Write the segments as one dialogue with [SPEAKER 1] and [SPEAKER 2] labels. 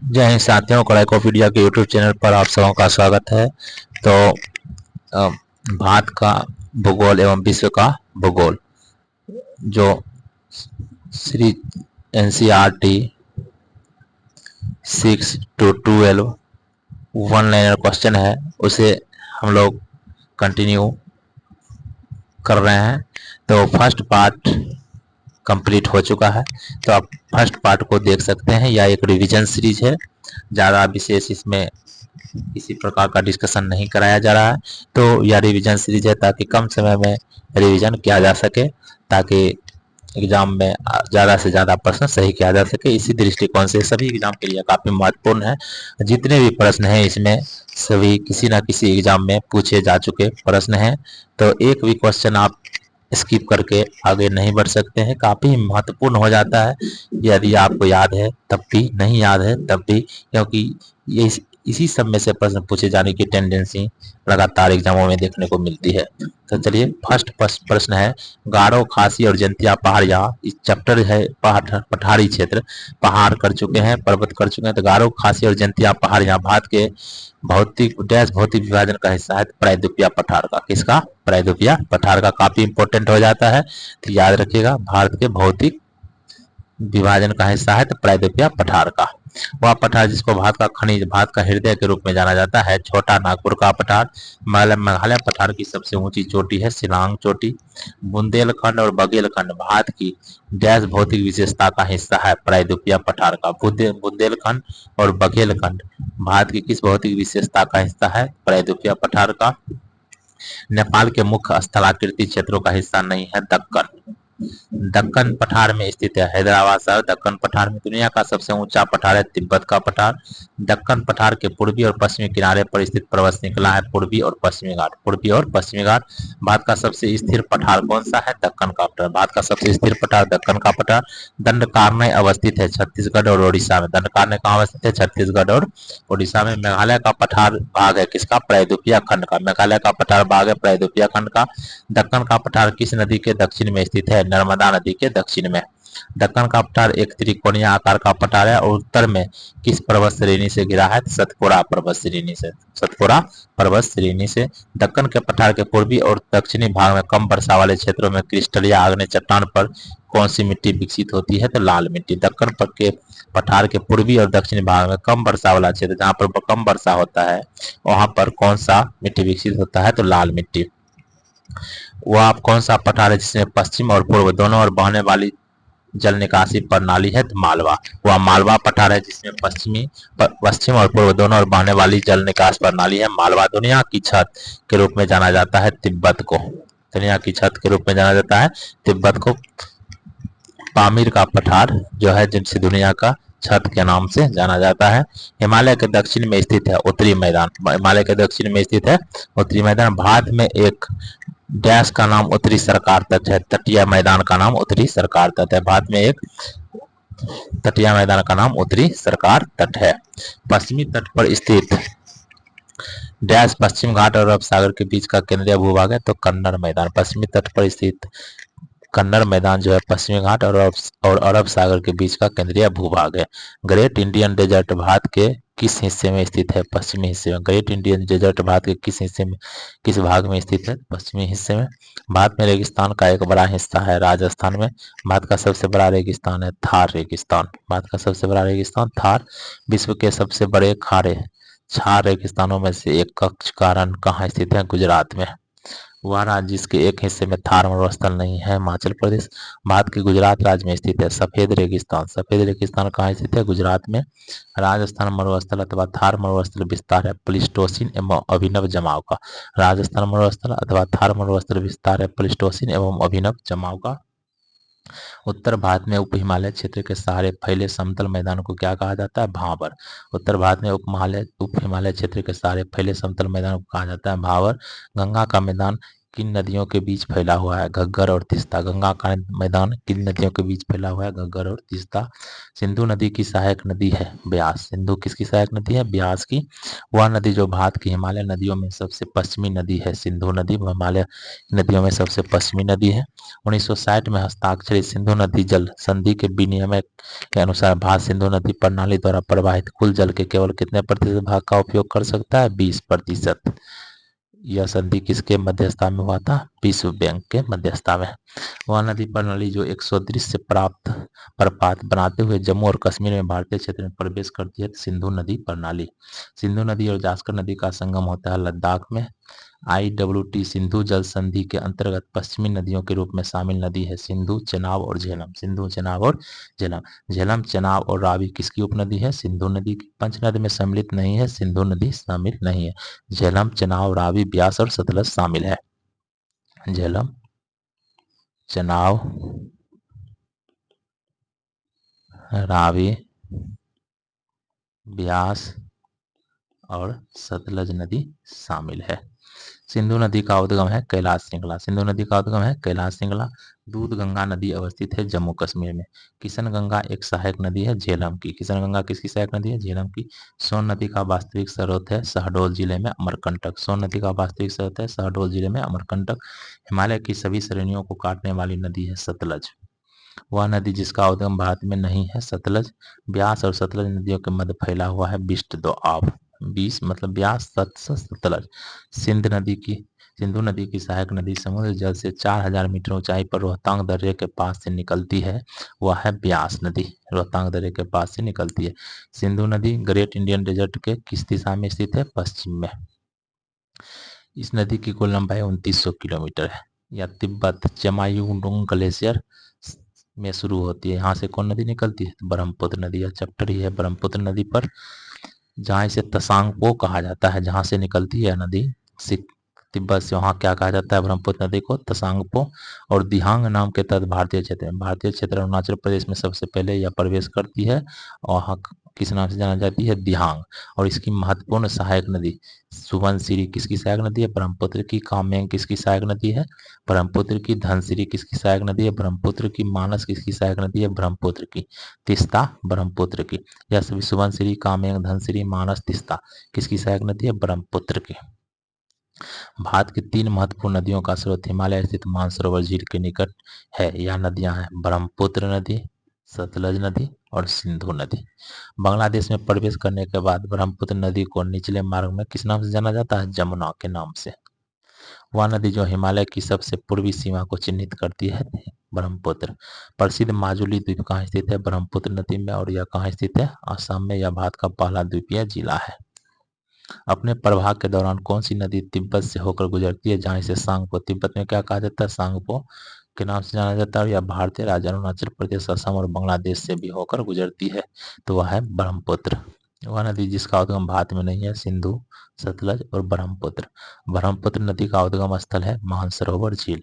[SPEAKER 1] जय हिंद साथियों, कड़ाईकोपीडिया के यूट्यूब चैनल पर आप सबों का स्वागत है। तो अ, भारत का भूगोल एवं विश्व का भूगोल जो Shri NCERT 6 to 12 one liner question है, उसे हम लोग कंटिन्यू कर रहे हैं। तो फर्स्ट पार्ट कंप्लीट हो चुका है, तो आप फर्स्ट पार्ट को देख सकते हैं। यह एक रिवीजन सीरीज है, ज़्यादा विशेष इसमें किसी प्रकार का डिस्कशन नहीं कराया जा रहा है। तो यह रिवीजन सीरीज है ताकि कम समय में रिवीजन किया जा सके, ताकि एग्जाम में ज़्यादा से ज़्यादा प्रश्न सही किया जा सके। इसी दृष्टिकोण से सभी एग्जाम के लिए काफ़ी महत्वपूर्ण है। जितने भी प्रश्न हैं इसमें सभी किसी न किसी एग्जाम में पूछे जा चुके प्रश्न हैं, तो एक भी क्वेश्चन आप स्किप करके आगे नहीं बढ़ सकते हैं। काफ़ी महत्वपूर्ण हो जाता है यदि आपको याद है तब भी, नहीं याद है तब भी, क्योंकि ये इसी सब में से प्रश्न पूछे जाने की टेंडेंसी लगातार एग्जामों में देखने को मिलती है। तो चलिए, फर्स्ट प्रश्न है, गारो, खासी और जयंतिया पहाड़ियाँ, इस चैप्टर है पठारी क्षेत्र, पहाड़ कर चुके हैं, पर्वत कर चुके हैं। तो गारो, खासी और जयंतिया पहाड़ियाँ भारत के भौतिक विभाजन का हिस्सा है। प्रायद्वीपीय पठार का, किसका? प्रायद्वीपीय पठार का। काफी इंपॉर्टेंट हो जाता है, तो याद रखिएगा, भारत के भौतिक विभाजन का हिस्सा है तो प्रायद्वीपीय पठार का। वह पठार जिसको भारत का खनिज, भारत का हृदय के रूप में जाना जाता है। छोटा नागपुर का पठार। मेघालय पठार की सबसे ऊंची चोटी है शिलांग चोटी। बुंदेलखंड और बघेलखंड भारत की डैश भौतिक विशेषता का हिस्सा है। प्रायद्वीपीय पठार का। बुंदेलखंड और बघेलखंड भारत की किस भौतिक विशेषता का हिस्सा है? प्रायद्वीपीय पठार का। नेपाल के मुख्य स्थलाकृति क्षेत्रों का हिस्सा नहीं है दक्कन। दक्कन पठार में स्थित है हैदराबाद शहर। दक्कन पठार में दुनिया का सबसे ऊंचा पठार है तिब्बत का पठार। दक्कन पठार के पूर्वी और पश्चिमी किनारे पर स्थित पर्वत श्रृंखला है पूर्वी और पश्चिमी घाट। पूर्वी और पश्चिमी घाट। भारत का सबसे स्थिर पठार कौन सा है? दक्कन का पठार। भारत का सबसे स्थिर पठार दक्कन का पठार। दंडकारण्य अवस्थित है छत्तीसगढ़ और ओडिशा में। दंडकारण्य कहाँ अवस्थित है? छत्तीसगढ़ और ओडिशा में। मेघालय का पठार भाग है किसका? प्रायद्वीपीय खंड का। मेघालय का पठार भाग है प्रायद्वीपीय खंड का। दक्कन का पठार किस नदी के दक्षिण में स्थित है? नर्मदा नदी के दक्षिण में। दक्कन का पठार एक त्रिकोणीय आकार का पठार है और उत्तर में किस पर्वत श्रेणी से घिरा है? सतपुड़ा पर्वत श्रेणी से। सतपुड़ा पर्वत श्रेणी से। दक्कन के पठार के पूर्वी और दक्षिणी भाग में कम वर्षा वाले क्षेत्रों में क्रिस्टलीय आग्नेय चट्टान पर कौन सी मिट्टी विकसित होती है? तो लाल मिट्टी। दक्कन के पठार के पूर्वी और दक्षिणी भाग में कम वर्षा वाला क्षेत्र, जहाँ पर कम वर्षा होता है, वहां पर कौन सा मिट्टी विकसित होता है? तो लाल मिट्टी। वह आप कौन सा पठार है जिसमें पश्चिम और पूर्व दोनों ओर बहने वाली जल निकासी प्रणाली है? तो मालवा। वह मालवा पठार है जिसमें पश्चिम और पूर्व दोनों ओर बहने वाली जल निकास प्रणाली है मालवा। दुनिया की छत के रूप में जाना जाता है तिब्बत को। दुनिया की छत के रूप में जाना जाता है तिब्बत को। पामीर का पठार जो है, जिनसे दुनिया का छत के नाम से जाना जाता है। हिमालय के दक्षिण में स्थित है उत्तरी मैदान। हिमालय के दक्षिण में स्थित है उत्तरी मैदान। भारत में एक डैश का नाम उत्तरी सरकार तट है। तटीय मैदान का नाम उत्तरी सरकार तट है। भारत में एक तटीय मैदान का नाम उत्तरी सरकार तट है। पश्चिमी तट पर स्थित डैश पश्चिम घाट और अरब सागर के बीच का केंद्रीय भूभाग है। तो कन्नड़ मैदान। पश्चिमी तट पर स्थित कन्नड़ मैदान जो है पश्चिमी घाट और अरब सागर के बीच का केंद्रीय भूभाग है। ग्रेट इंडियन डेजर्ट भारत के किस हिस्से में स्थित है? पश्चिमी हिस्से में। ग्रेट इंडियन डेजर्ट भारत के किस हिस्से में, किस भाग में स्थित है? पश्चिमी हिस्से में। भारत में रेगिस्तान का एक बड़ा हिस्सा है राजस्थान में। भारत का सबसे बड़ा रेगिस्तान है थार रेगिस्तान। भारत का सबसे बड़ा रेगिस्तान थार। विश्व के सबसे बड़े खारे छार रेगिस्तानों में से एक कच्छ का रण कहाँ स्थित है? गुजरात में। वह राज्य जिसके एक हिस्से में थार मरुस्थल नहीं है हिमाचल प्रदेश। भारत के गुजरात राज्य में स्थित है सफेद रेगिस्तान। सफेद रेगिस्तान कहाँ स्थित है? गुजरात में। राजस्थान मरुस्थल अथवा थार मरुस्थल विस्तार है प्लीस्टोसीन एवं अभिनव जमाव का। राजस्थान मरुस्थल अथवा थार मरुस्थल विस्तार है प्लीस्टोसीन एवं अभिनव जमाव का। उत्तर भारत में उप हिमालय क्षेत्र के सहारे फैले समतल मैदान को क्या कहा जाता है? भाबर। उत्तर भारत में उप हिमालय क्षेत्र के सहारे फैले समतल मैदान को कहा जाता है भाबर। गंगा का मैदान किन नदियों के बीच फैला हुआ है? घग्गर और तीस्ता। गंगा का मैदान किन नदियों के बीच फैला हुआ है? घग्गर और तीस्ता। सिंधु नदी की सहायक नदी है ब्यास। सिंधु किसकी सहायक नदी है? ब्यास की। वह नदी जो भारत की हिमालय नदियों में सबसे पश्चिमी नदी है। सिंधु नदी हिमालय नदियों में सबसे पश्चिमी नदी है। 1960 में हस्ताक्षरित सिंधु नदी जल संधि के विनियम के अनुसार भारत सिंधु नदी प्रणाली द्वारा प्रवाहित कुल जल के केवल कितने प्रतिशत भाग का उपयोग कर सकता है? 20%। यह संधि किसके मध्यस्थता में हुआ था? विश्व बैंक के मध्यस्थता में। वह नदी प्रणाली जो एक सदृश प्राप्त प्रपात बनाते हुए जम्मू और कश्मीर में भारतीय क्षेत्र में प्रवेश करती है, सिंधु नदी प्रणाली। सिंधु नदी और जास्कर नदी का संगम होता है लद्दाख में। IWT सिंधु जल संधि के अंतर्गत पश्चिमी नदियों के रूप में शामिल नदी है सिंधु, चेनाब और झेलम। सिंधु, चेनाब और झेलम। झेलम, चेनाब और रावी किसकी उपनदी है? सिंधु नदी की। पंचनद में सम्मिलित नहीं है, सिंधु नदी शामिल नहीं है। झेलम, चेनाब, रावी, ब्यास और सतलज शामिल है। झेलम, चेनाब, रावी, ब्यास और सतलज नदी शामिल है। सिंधु नदी का उद्गम है कैलाश श्रृंखला। सिंधु नदी का उद्गम है कैलाश श्रृंखला। दूध गंगा नदी अवस्थित है जम्मू कश्मीर में। किशन गंगा एक सहायक नदी है झेलम की। किशन गंगा किसकी सहायक नदी है? झेलम की। सोन नदी का वास्तविक स्रोत है शहडोल जिले में अमरकंटक। सोन नदी का वास्तविक स्रोत है शहडोल जिले में अमरकंटक। हिमालय की सभी श्रेणियों को काटने वाली नदी है सतलज। वह नदी जिसका उद्गम भारत में नहीं है सतलज। ब्यास और सतलज नदियों के मध्य फैला हुआ है बिष्ट दोआब। 20 मतलब ब्यास, सतलज। सिंधु नदी की सहायक नदी समुद्र जल से 4000 मीटर ऊंचाई पर रोहतांग दर्रे के पास से निकलती है, वह है ब्यास नदी। रोहतांग दर्रे के पास से निकलती है। सिंधु नदी ग्रेट इंडियन डेजर्ट के किस दिशा में स्थित है? पश्चिम में। इस नदी की कुल लंबाई 2900 किलोमीटर है। या तिब्बत चेमायुंडुंग ग्लेशियर में शुरू होती है। यहाँ से कौन नदी निकलती है? ब्रह्मपुत्र नदी। यह चैप्टर ही है ब्रह्मपुत्र नदी पर, जहाँ इसे तसांगपो कहा जाता है, जहाँ से निकलती है नदी तिब्बत से। वहाँ क्या कहा जाता है? ब्रह्मपुत्र नदी को तसांगपो। और दिहांग नाम के तहत भारतीय क्षेत्र अरुणाचल प्रदेश में सबसे पहले यह प्रवेश करती है और किस नाम से जाना जाती है? दिहांग। और इसकी महत्वपूर्ण सहायक नदी सुबनसिरी किसकी सहायक नदी है? ब्रह्मपुत्र की। कामेंग किसकी सहायक नदी है? ब्रह्मपुत्र की। धनसिरी किसकी सहायक नदी है? ब्रह्मपुत्र की। मानस किसकी सहायक नदी है? ब्रह्मपुत्र की। तीस्ता ब्रह्मपुत्र की। यह सभी सुबनसिरी, कामेंग, धनसिरी, मानस, तीस्ता किसकी सहायक नदी है? ब्रह्मपुत्र की। भारत की 3 महत्वपूर्ण नदियों का स्रोत हिमालय स्थित मानसरोवर झील के निकट है। यह नदियां हैं ब्रह्मपुत्र नदी, सतलज नदी और सिंधु नदी। बांग्लादेश में प्रवेश करने के बाद ब्रह्मपुत्र नदी को निचले मार्ग में किस नाम से जाना जाता है? जमुना के नाम से। वह नदी जो हिमालय की सबसे पूर्वी सीमा को चिन्हित करती है ब्रह्मपुत्र। प्रसिद्ध माजुली द्वीप कहाँ स्थित है? ब्रह्मपुत्र नदी में। और यह कहाँ स्थित है? असम में। यह भारत का पहला द्वीपीय जिला है। अपने प्रवाह के दौरान कौन सी नदी तिब्बत से होकर गुजरती है? जहाँ इसे सांगपो, तिब्बत में क्या कहा जाता है? सांगपो के नाम से जाना जाता है। यह भारतीय राज्य अरुणाचल प्रदेश, असम और बांग्लादेश से भी होकर गुजरती है, तो वह है ब्रह्मपुत्र। वह नदी जिसका उद्गम भारत में नहीं है सिंधु, सतलज और ब्रह्मपुत्र। ब्रह्मपुत्र नदी का उद्गम स्थल है मानसरोवर झील।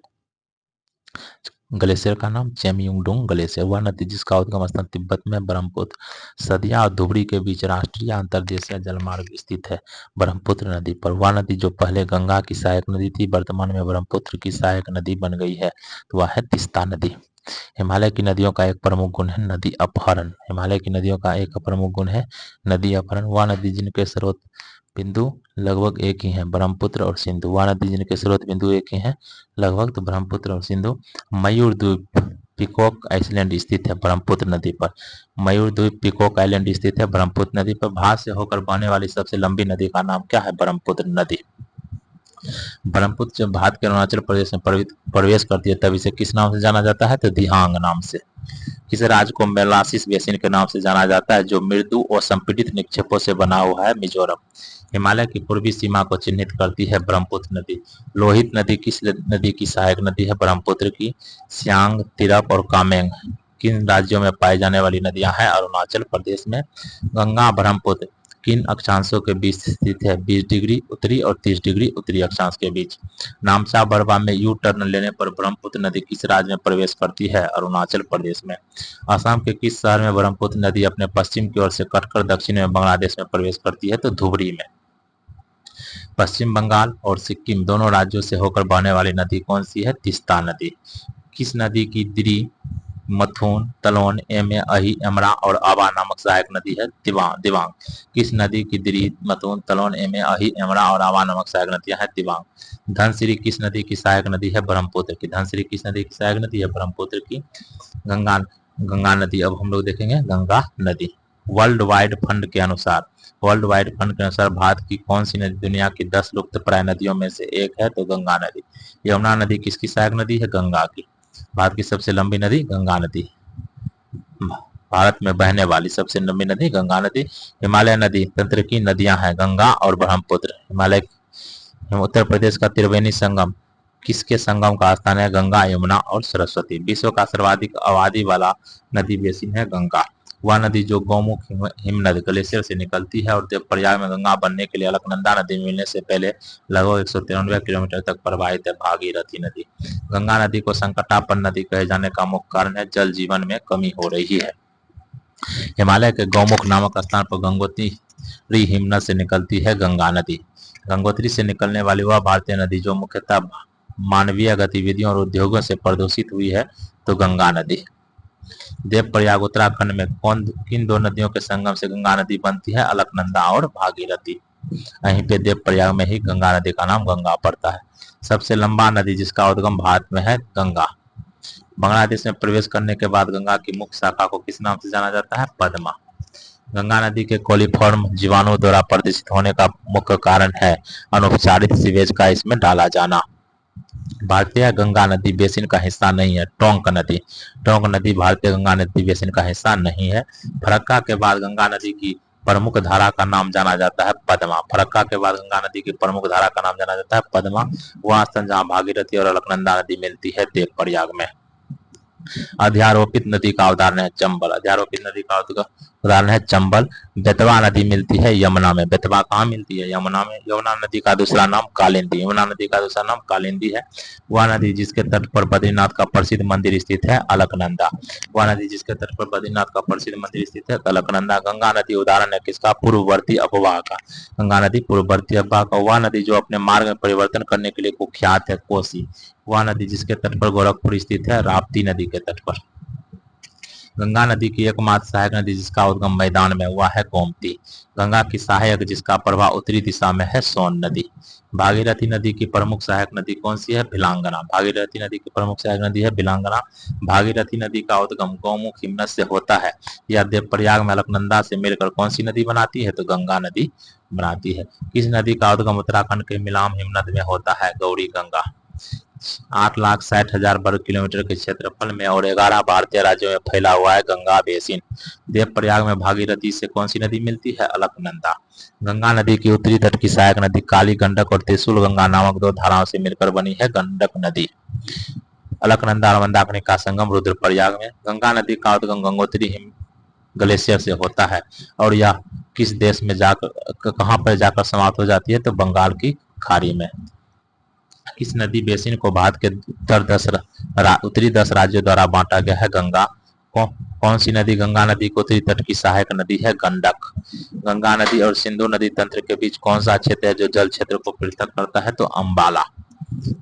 [SPEAKER 1] ग्लेशियर का नाम चेमयुंगडुंग ग्लेशियर। वह नदी जिसका उद्गम स्थान तिब्बत में ब्रह्मपुत्र सदिया और धुबरी के बीच राष्ट्रीय अंतर्देशीय जलमार्ग स्थित है ब्रह्मपुत्र नदी पर। वह नदी जो पहले गंगा की सहायक नदी थी, वर्तमान में ब्रह्मपुत्र की सहायक नदी बन गई है, तो वह है तीस्ता नदी। हिमालय की नदियों का एक प्रमुख गुण है नदी अपहरण। हिमालय की नदियों का एक प्रमुख गुण है नदी अपहरण। वह नदी जिनके स्रोत बिंदु लगभग एक ही हैं, ब्रह्मपुत्र और सिंधु। वह नदी जिनके स्रोत बिंदु एक ही हैं लगभग, तो ब्रह्मपुत्र और सिंधु। मयूर द्वीप पिकॉक आइलैंड स्थित है ब्रह्मपुत्र नदी पर। मयूर द्वीप पिकॉक आइलैंड स्थित है ब्रह्मपुत्र नदी पर। भारत से होकर बहने वाली सबसे लंबी नदी का नाम क्या है? ब्रह्मपुत्र नदी। ब्रह्मपुत्र जब भारत के अरुणाचल प्रदेश में प्रवेश करती है तब इसे किस नाम से जाना जाता है? तो दिहांग नाम से। इस राज्य को मेलासिस बेसिन के नाम से जाना जाता है, जो मृदु और संपीड़ित निक्षेपों से बना हुआ है। मिजोरम। हिमालय की पूर्वी सीमा को चिन्हित करती है ब्रह्मपुत्र नदी। लोहित नदी किस नदी की सहायक नदी है? ब्रह्मपुत्र की। सियांग, तिरप और कामेंग किन राज्यों में पाई जाने वाली नदियां हैं? अरुणाचल प्रदेश में। गंगा ब्रह्मपुत्र किन अक्षांशों के बीच स्थित है? 20 डिग्री उत्तरी और 30 डिग्री उत्तरी अक्षांश के बीच। नामचा बरवा में यू टर्न लेने पर ब्रह्मपुत्र नदी किस राज्य में प्रवेश करती है? अरुणाचल प्रदेश में। असम के किस शहर में ब्रह्मपुत्र नदी अपने पश्चिम की ओर से कटकर दक्षिण में बांग्लादेश में प्रवेश करती है? तो धुबरी में। पश्चिम बंगाल और सिक्किम दोनों राज्यों से होकर बहने वाली नदी कौन सी है? तीस्ता नदी। किस नदी की दिरी, मथुन, तलोन, एमे, अही, एमरा और अबा नामक सहायक नदी है? दिबांग। किस नदी की दिरी, मथुन, तलोन, एमे, अही, एमरा और अबा नामक सहायक नदियां हैं? दिबांग। धनसिरी किस नदी की सहायक नदी है? ब्रह्मपुत्र की। धनसिरी किस नदी की सहायक नदी है? ब्रह्मपुत्र की। गंगा नदी। अब हम लोग देखेंगे गंगा नदी। वर्ल्ड वाइड फंड के अनुसार भारत की कौन सी नदी दुनिया की 10 लुप्त प्राय नदियों में से एक है? तो गंगा नदी। यमुना नदी किसकी सहायक नदी है? गंगा की। भारत की सबसे लंबी नदी गंगा नदी। भारत में बहने वाली सबसे लंबी नदी गंगा नदी। हिमालय नदी तंत्र की नदियां हैं गंगा और ब्रह्मपुत्र। हिमालय उत्तर प्रदेश का त्रिवेणी संगम किसके संगम का स्थान है? गंगा, यमुना और सरस्वती। विश्व का सर्वाधिक आबादी वाला नदी बेसिन है गंगा। वह नदी जो गौमुख हिमनद ग्लेशियर से निकलती है और देवप्रयाग में गंगा बनने के लिए अलकनंदा नदी मिलने से पहले लगभग 193 किलोमीटर तक प्रवाहित है भागीरथी नदी। गंगा नदी को संकटापन्न नदी कहे जाने का मुख्य कारण है जल जीवन में कमी हो रही है। हिमालय के गौमुख नामक स्थान पर गंगोत्री हिमनद से निकलती है गंगा नदी। गंगोत्री से निकलने वाली वह भारतीय नदी जो मुख्यतः मानवीय गतिविधियों और उद्योगों से प्रदूषित हुई है तो गंगा नदी। देवप्रयाग उत्तराखंड में किन दो नदियों के संगम से गंगा नदी बनती है? अलकनंदा और भागीरथी। यहीं पे देवप्रयाग में ही गंगा नदी का नाम गंगा पड़ता है। सबसे लंबा नदी जिसका उद्गम भारत में है? गंगा। बांग्लादेश में प्रवेश करने के बाद गंगा की मुख्य शाखा को किस नाम से जाना जाता है? पद्मा। गंगा नदी के कोलिफॉर्म जीवाणु द्वारा प्रदूषित होने का मुख्य कारण है अनुपचारित सीवेज का इसमें डाला जाना। भारतीय गंगा नदी बेसिन का हिस्सा नहीं है टोंक नदी भारतीय गंगा नदी बेसिन का हिस्सा नहीं है। फरक्का के बाद गंगा नदी की प्रमुख धारा का नाम जाना जाता है पद्मा। फरक्का के बाद गंगा नदी की प्रमुख धारा का नाम जाना जाता है पद्मा। वह स्थान जहाँ भागीरथी और अलकनंदा नदी मिलती है देवप्रयाग में। अध्यारोपित नदी का उदाहरण है चंबल। अध्यारोपित नदी का उदाहरण है चंबल। बेतवा नदी मिलती है यमुना में। बेतवा कहाँ मिलती है? यमुना में। यमुना नदी का दूसरा नाम कालिंदी। यमुना नदी का दूसरा नाम कालिंदी है। वह नदी जिसके तट पर बद्रीनाथ का प्रसिद्ध मंदिर स्थित है अलकनंदा। वह नदी जिसके तट पर बद्रीनाथ का प्रसिद्ध मंदिर स्थित है अलकनंदा। गंगा नदी उदाहरण है किसका? पूर्ववर्ती अपवाह का। गंगा नदी पूर्ववर्ती अपवाह का। वह नदी जो अपने मार्ग में परिवर्तन करने के लिए कुख्यात है कोसी। वह नदी जिसके तट पर गोरखपुर स्थित है राप्ती नदी के तट पर। गंगा नदी की एकमात्र सहायक नदी जिसका उद्गम मैदान में हुआ है गोमती। गंगा की सहायक जिसका प्रवाह उत्तरी दिशा में है सोन नदी। भागीरथी नदी की प्रमुख सहायक नदी कौन सी है? भिलांगना। भागीरथी नदी की प्रमुख सहायक नदी है भिलांगना। भागीरथी नदी का उद्गम गौमुख हिमनद से होता है। यह देवप्रयाग में अलकनंदा से मिलकर कौन सी नदी बनाती है? तो गंगा नदी बनाती है। किस नदी का उद्गम उत्तराखंड के मिलाम हिमनद में होता है? गौरी गंगा। 8,60,000 वर्ग किलोमीटर के क्षेत्रफल में और 11 भारतीय राज्यों में फैला हुआ है गंगा बेसिन। देवप्रयाग में भागीरथी से कौन सी नदी मिलती है? अलकनंदा। गंगा नदी की उत्तरी तट की सहायक नदी काली गंडक और त्रिशूल गंगा नामक दो धाराओं से मिलकर बनी है गंडक नदी। अलकनंदा और मंदाकिनी का संगम रुद्रप्रयाग में। गंगा नदी का उद्गम गंगोत्री हिम ग्लेशियर से होता है और यह किस देश में जाकर कहां पर जाकर समाप्त हो जाती है? तो बंगाल की खाड़ी में। किस नदी बेसिन को भारत के उत्तरी 10 राज्यों द्वारा बांटा गया है? गंगा। कौन सी नदी गंगा नदी को उत्तरी तट की सहायक नदी है? गंडक। गंगा नदी और सिंधु नदी तंत्र के बीच कौन सा क्षेत्र है जो जल क्षेत्र को पृथक करता है? तो अंबाला।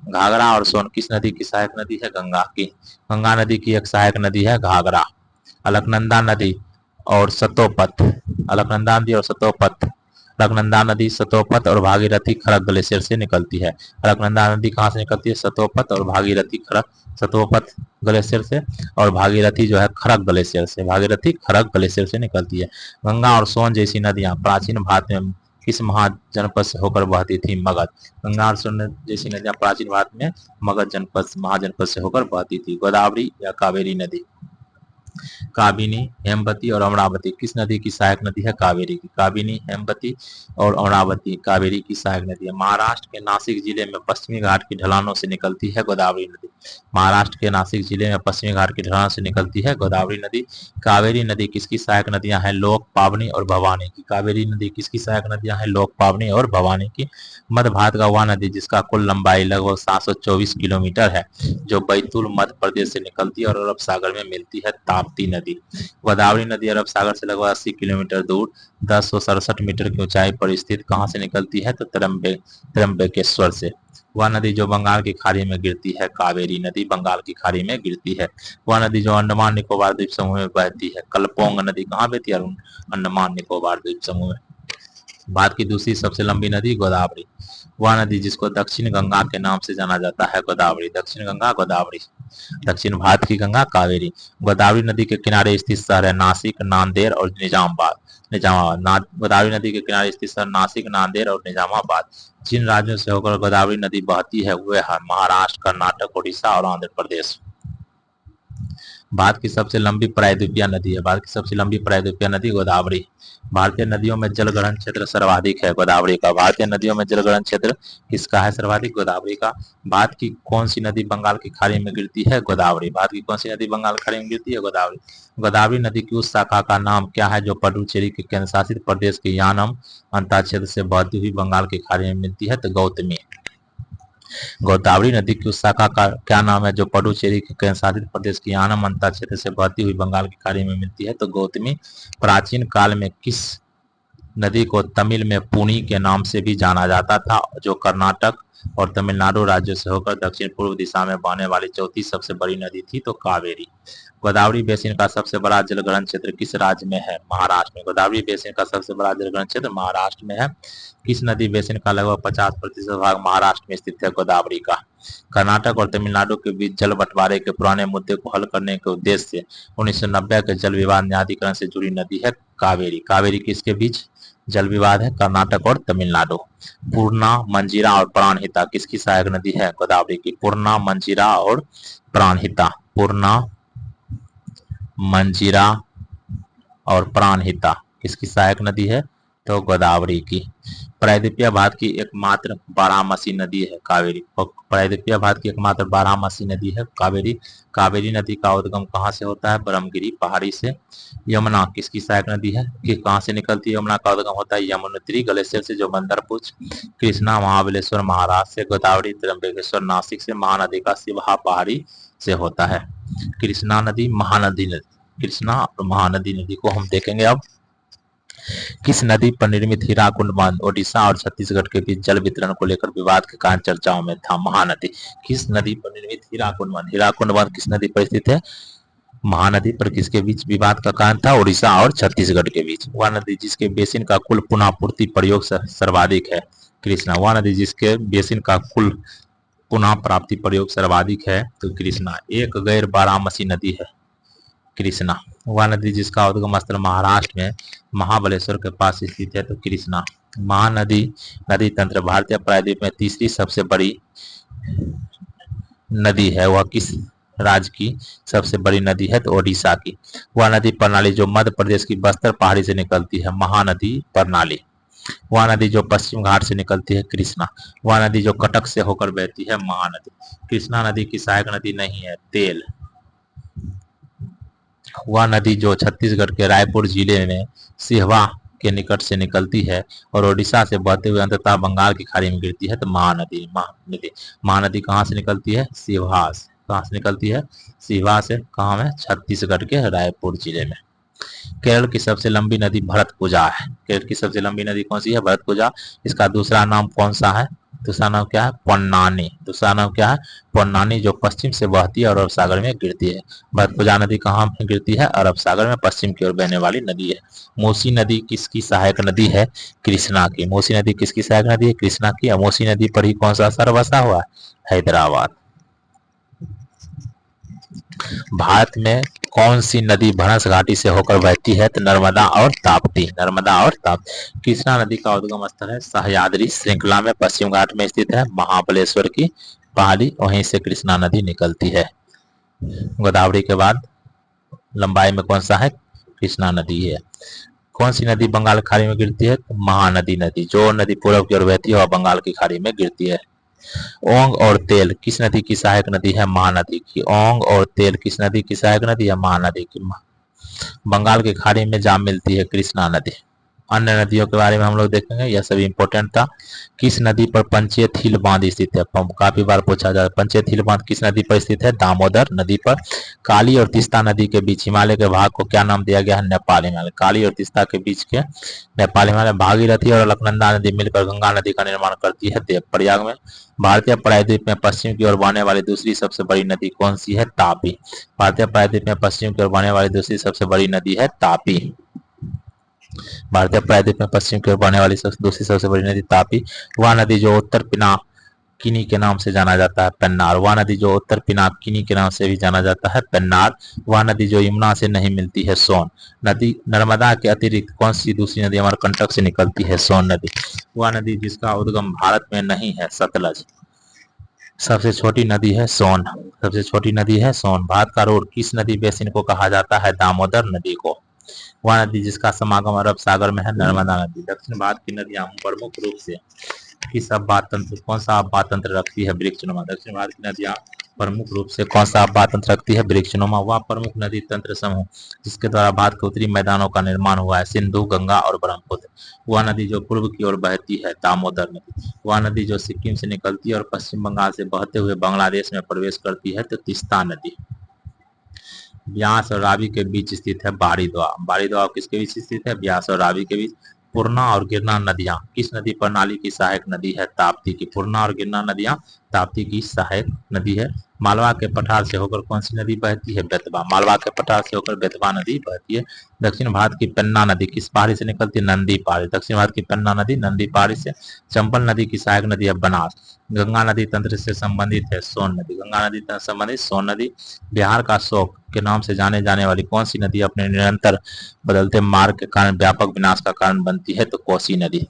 [SPEAKER 1] घाघरा और सोन किस नदी की सहायक नदी है? गंगा की। गंगा नदी की एक सहायक नदी है घाघरा। अलकनंदा नदी और सतोपथ। अलकनंदा नदी और सतोपथ। अलकनंदा नदी सतोपथ और भागीरथी खड़क ग्लेशियर से निकलती है। अलकनंदा नदी कहाँ से निकलती है? सतोपथ और भागीरथी खड़क। सतोपथ ग्लेशियर से और भागीरथी जो है खड़क ग्लेशियर से। भागीरथी खड़क ग्लेशियर से निकलती है। गंगा और सोन जैसी नदियां प्राचीन भारत में किस महाजनपद से होकर बहती थी? मगध। गंगा और सोन जैसी नदियां प्राचीन भारत में मगध जनपद महाजनपद से होकर बहती थी। गोदावरी या कावेरी नदी। काबिनी, हेमवती और अमरावती किस नदी की सहायक नदी है? कावेरी की। काबिनी, हेमवती और अमरावती कावेरी की सहायक नदी है। महाराष्ट्र के नासिक जिले में पश्चिमी घाट की ढलानों से निकलती है गोदावरी नदी। महाराष्ट्र के नासिक जिले में पश्चिमी घाट की ढलानों से निकलती है गोदावरी नदी। कावेरी नदी किसकी सहायक नदियां हैं? लोक, पावनी और भवानी की। कावेरी नदी किसकी सहायक नदियां हैं? लोक, पावनी और भवानी की। मध्य भारत का वह नदी जिसका कुल लंबाई लगभग 724 किलोमीटर है जो बैतूल मध्य प्रदेश से निकलती है और अरब सागर में मिलती है ताप्ती ताप्ती नदी। गोदावरी नदी अरब सागर से लगभग 80 किलोमीटर दूर 1067 मीटर की ऊंचाई पर स्थित कहां से निकलती है? तो त्र्यंबकेश्वर से। वह नदी जो बंगाल की खाड़ी में गिरती है, कावेरी नदी बंगाल की खाड़ी में गिरती है। वह नदी जो अंडमान निकोबार द्वीप समूह में बहती है, कलपोंग नदी कहाँ बहती है? अंडमान निकोबार द्वीप समूह में। भारत की दूसरी सबसे लंबी नदी गोदावरी। वह नदी जिसको दक्षिण गंगा के नाम से जाना जाता है, गोदावरी। दक्षिण गंगा गोदावरी। दक्षिण भारत की गंगा कावेरी। गोदावरी नदी के किनारे स्थित शहर है नासिक, नांदेड़ और निजामाबाद। गोदावरी नदी के किनारे स्थित शहर नासिक, नांदेड़ और निजामाबाद। जिन राज्यों से होकर गोदावरी नदी बहती है वे है महाराष्ट्र, कर्नाटक, उड़ीसा और आंध्र प्रदेश। भारत की सबसे लंबी प्रायद्वीपीय नदी है। भारत की सबसे लंबी प्रायद्वीपीय नदी गोदावरी। भारतीय नदियों में जलग्रहण क्षेत्र सर्वाधिक है, गोदावरी का। भारतीय नदियों में जलग्रहण क्षेत्र किसका है सर्वाधिक? गोदावरी का। भारत की कौन सी नदी बंगाल की खाड़ी में गिरती है? गोदावरी। भारत की कौन सी नदी बंगाल की खाड़ी में गिरती है? गोदावरी। गोदावरी नदी की उस शाखा का नाम क्या है जो पुडुचेरी के केंद्र शासित प्रदेश के यानम अंतरक्षेत्र से बहती हुई बंगाल की खाड़ी में मिलती है? तो गौतमी। गोदावरी नदी की उस शाखा का क्या नाम है जो पुडुचेरी के केंद्र शासित प्रदेश की यानम अंतरक्षेत्र से बहती हुई बंगाल की खाड़ी में मिलती है? तो गौतमी। प्राचीन काल में किस नदी को तमिल में पुनी के नाम से भी जाना जाता था, जो कर्नाटक और तमिलनाडु राज्यों से होकर दक्षिण पूर्व दिशा में बहने वाली चौथी सबसे बड़ी नदी थी? तो कावेरी। गोदावरी बेसिन का सबसे बड़ा जलग्रहण क्षेत्र किस राज्य में है? महाराष्ट्र में। गोदावरी बेसिन का सबसे बड़ा जलग्रहण क्षेत्र महाराष्ट्र में है। किस नदी बेसिन का लगभग 50% भाग महाराष्ट्र में स्थित है? गोदावरी का। कर्नाटक और तमिलनाडु के बीच जल बंटवारे के पुराने मुद्दे को हल करने के उद्देश्य से 1990 के जल विवाद न्यायाधिकरण से जुड़ी नदी है कावेरी। कावेरी किसके बीच जल विवाद है? कर्नाटक और तमिलनाडु। पूर्णा, मंजीरा और प्राणहिता किसकी सहायक नदी है? गोदावरी की। पूर्णा, मंजीरा और प्राणहिता। पूर्णा, मंजीरा और प्राणहिता किसकी सहायक नदी है? तो गोदावरी की। प्रायद्वीपीय भारत की एकमात्र बारहमासी नदी है कावेरी। प्रायद्वीपीय भारत की एकमात्र बारहमासी नदी है कावेरी। कावेरी नदी का उद्गम कहाँ से होता है? ब्रह्मगिरी पहाड़ी से। यमुना किसकी सहायक नदी है? कि कहाँ से निकलती है? यमुना का उद्गम होता है यमुनोत्री ग्लेशियर से जो बंदरपुर। कृष्णा महाबलेश्वर महाराष्ट्र से। गोदावरी त्र्यंबकेश्वर नासिक से। महानदी का सिवहा पहाड़ी से होता है। कृष्णा नदी, महानदी नदी। कृष्णा और महानदी नदी को हम देखेंगे अब। किस नदी पर निर्मित हीराकुंड बांध ओडिशा और छत्तीसगढ़ के बीच जल वितरण को लेकर विवाद के कारण चर्चाओं में था? महानदी। किस नदी पर निर्मित हीराकुंड बांध? हीराकुंड बांध किस नदी पर स्थित है? महानदी पर। किसके बीच विवाद का कारण था? ओडिशा और छत्तीसगढ़ के बीच। वह नदी जिसके बेसिन का कुल पुनः पूर्ति प्रयोग सर्वाधिक है? कृष्णा। वह नदी जिसके बेसिन का कुल पुनः प्राप्ति प्रयोग सर्वाधिक है? तो कृष्णा। एक गैर बारामसी नदी है कृष्णा। वह नदी जिसका उद्गम स्थल महाराष्ट्र में महाबलेश्वर के पास स्थित है? तो कृष्णा। महानदी नदी तंत्र भारतीय प्रायद्वीप में तीसरी सबसे बड़ी नदी है। वह किस राज्य की सबसे बड़ी नदी है? तो ओडिशा की। वह नदी प्रणाली जो मध्य प्रदेश की बस्तर पहाड़ी से निकलती है? महानदी प्रणाली। वह नदी जो पश्चिम घाट से निकलती है? कृष्णा। वह नदी जो कटक से होकर बहती है? महानदी। कृष्णा नदी की सहायक नदी नहीं है? तेल। वह नदी जो छत्तीसगढ़ के रायपुर जिले में सिहवा के निकट से निकलती है और ओडिशा से बहते हुए अंततः बंगाल की खाड़ी में गिरती है? तो महानदी। महानदी कहाँ से निकलती है? सिहवा से। कहाँ से निकलती है? सिहवा से। कहाँ में? छत्तीसगढ़ के रायपुर जिले में। केरल की सबसे लंबी नदी भरतपुजा है। केरल की सबसे लंबी नदी कौन सी है? भरतपुजा। इसका दूसरा नाम कौन सा है? दूसरा नाम क्या है? पोन्नानी। दूसरा नाम क्या है? पोन्नानी, जो पश्चिम से बहती है और अरब सागर में गिरती है। भरतपुजा नदी कहाँ में गिरती है? अरब सागर में पश्चिम की ओर बहने वाली नदी है। मूसी नदी किसकी सहायक नदी है? कृष्णा की। मूसी नदी किसकी सहायक नदी है? कृष्णा की। मूसी नदी पर ही कौन सा शहर बसा हुआ है? हैदराबाद। भारत में कौन सी नदी भनस घाटी से होकर बहती है? तो नर्मदा और ताप्ती। नर्मदा और ताप्ती। कृष्णा नदी का उद्गम स्थल है सह्याद्री श्रृंखला में पश्चिम घाट में स्थित है महाबलेश्वर की पहाड़ी, वहीं से कृष्णा नदी निकलती है। गोदावरी के बाद लंबाई में कौन सा है? कृष्णा नदी है। कौन सी नदी बंगाल की खाड़ी में गिरती है? महानदी नदी। जो नदी पूर्व की ओर बहती है वह बंगाल की खाड़ी में गिरती है। ओंग और तेल किस नदी की सहायक नदी है? महानदी की। ओंग और तेल किस नदी की सहायक नदी है? महानदी की। बंगाल की खाड़ी में जा मिलती है? कृष्णा नदी। अन्य नदियों के बारे में हम लोग देखेंगे, यह सभी इंपॉर्टेंट था। किस नदी पर पंचेत हिल बांध स्थित है? काफी बार पूछा जाता है। पंचेत हिल बांध किस नदी पर स्थित है? दामोदर नदी पर। काली और तीस्ता नदी के बीच हिमालय के भाग को क्या नाम दिया गया है? नेपाल हिमालय। काली और तीस्ता के बीच के नेपाल हिमालय। भागीरथी और अलकनंदा नदी मिलकर गंगा नदी का निर्माण करती है देवप्रयाग में। भारतीय प्रायद्वीप में पश्चिम की ओर बहने वाली दूसरी सबसे बड़ी नदी कौन सी है? तापी। भारतीय प्रायद्वीप में पश्चिम की ओर बहने वाली दूसरी सबसे बड़ी नदी है तापी। भारतीय प्रायद्वीप में पश्चिम की ओर बहने वाली दूसरी सबसे बड़ी नदी तापी। वह नदी जो उत्तर पिनाकिनी के नाम से जाना जाता है पेन्नार। वह नदी जो उत्तर पिनाकिनी के नाम से भी जाना जाता है पेन्नार। वह नदी जो यमुना से नहीं मिलती है सोन नदी। नर्मदा के अतिरिक्त कौन सी दूसरी नदी अमरकंटक से निकलती है? सोन नदी। वह नदी जिसका उद्गम भारत में नहीं है सतलज। सबसे छोटी नदी है सोन। सबसे छोटी नदी है सोन। भारत का रोड किस नदी बेसिन को कहा जाता है? दामोदर नदी को। वह नदी जिसका समागम अरब सागर में है? नर्मदा नदी। दक्षिण भारत की नदियां प्रमुख रूप से किस अववाद तंत्र, कौन सा अववाद तंत्र रखती है? वृक्षनुमा। दक्षिण भारत की नदियां प्रमुख रूप से कौन सा अववाद तंत्र रखती है? वृक्षनुमा। वह प्रमुख नदी तंत्र समूह जिसके द्वारा भारत के उत्तरी मैदानों का निर्माण हुआ है? सिंधु, गंगा और ब्रह्मपुत्र। वह नदी जो पूर्व की ओर बहती है? दामोदर नदी। वह नदी जो सिक्किम से निकलती है और पश्चिम बंगाल से बहते हुए बांग्लादेश में प्रवेश करती है? तो तीस्ता नदी। ब्यास और रावी के बीच स्थित है बारीद्वार। बारीद्वार किसके बीच स्थित है? ब्यास और रावी के बीच। पूर्णा और गिरना नदियां किस नदी प्रणाली की सहायक नदी है? ताप्ती की। पूर्णा और गिरना नदियां ताप्ती की सहायक नदी है। मालवा के पठार से होकर कौन सी नदी बहती है? बेतवा। मालवा के पठार से होकर बेतवा नदी बहती है। दक्षिण भारत की पेन्ना नदी किस पहाड़ी से निकलती है? नंदी पहाड़ी। दक्षिण भारत की पेन्ना नदी नंदी पहाड़ी से। चंबल नदी की सहायक नदी है बनास। गंगा नदी तंत्र से संबंधित है? सोन नदी। गंगा नदी तंत्र से संबंधित सोन नदी। बिहार का शोक के नाम से जाने जाने वाली कौन सी नदी अपने निरंतर बदलते मार्ग के कारण व्यापक विनाश का कारण बनती है? तो कोसी नदी।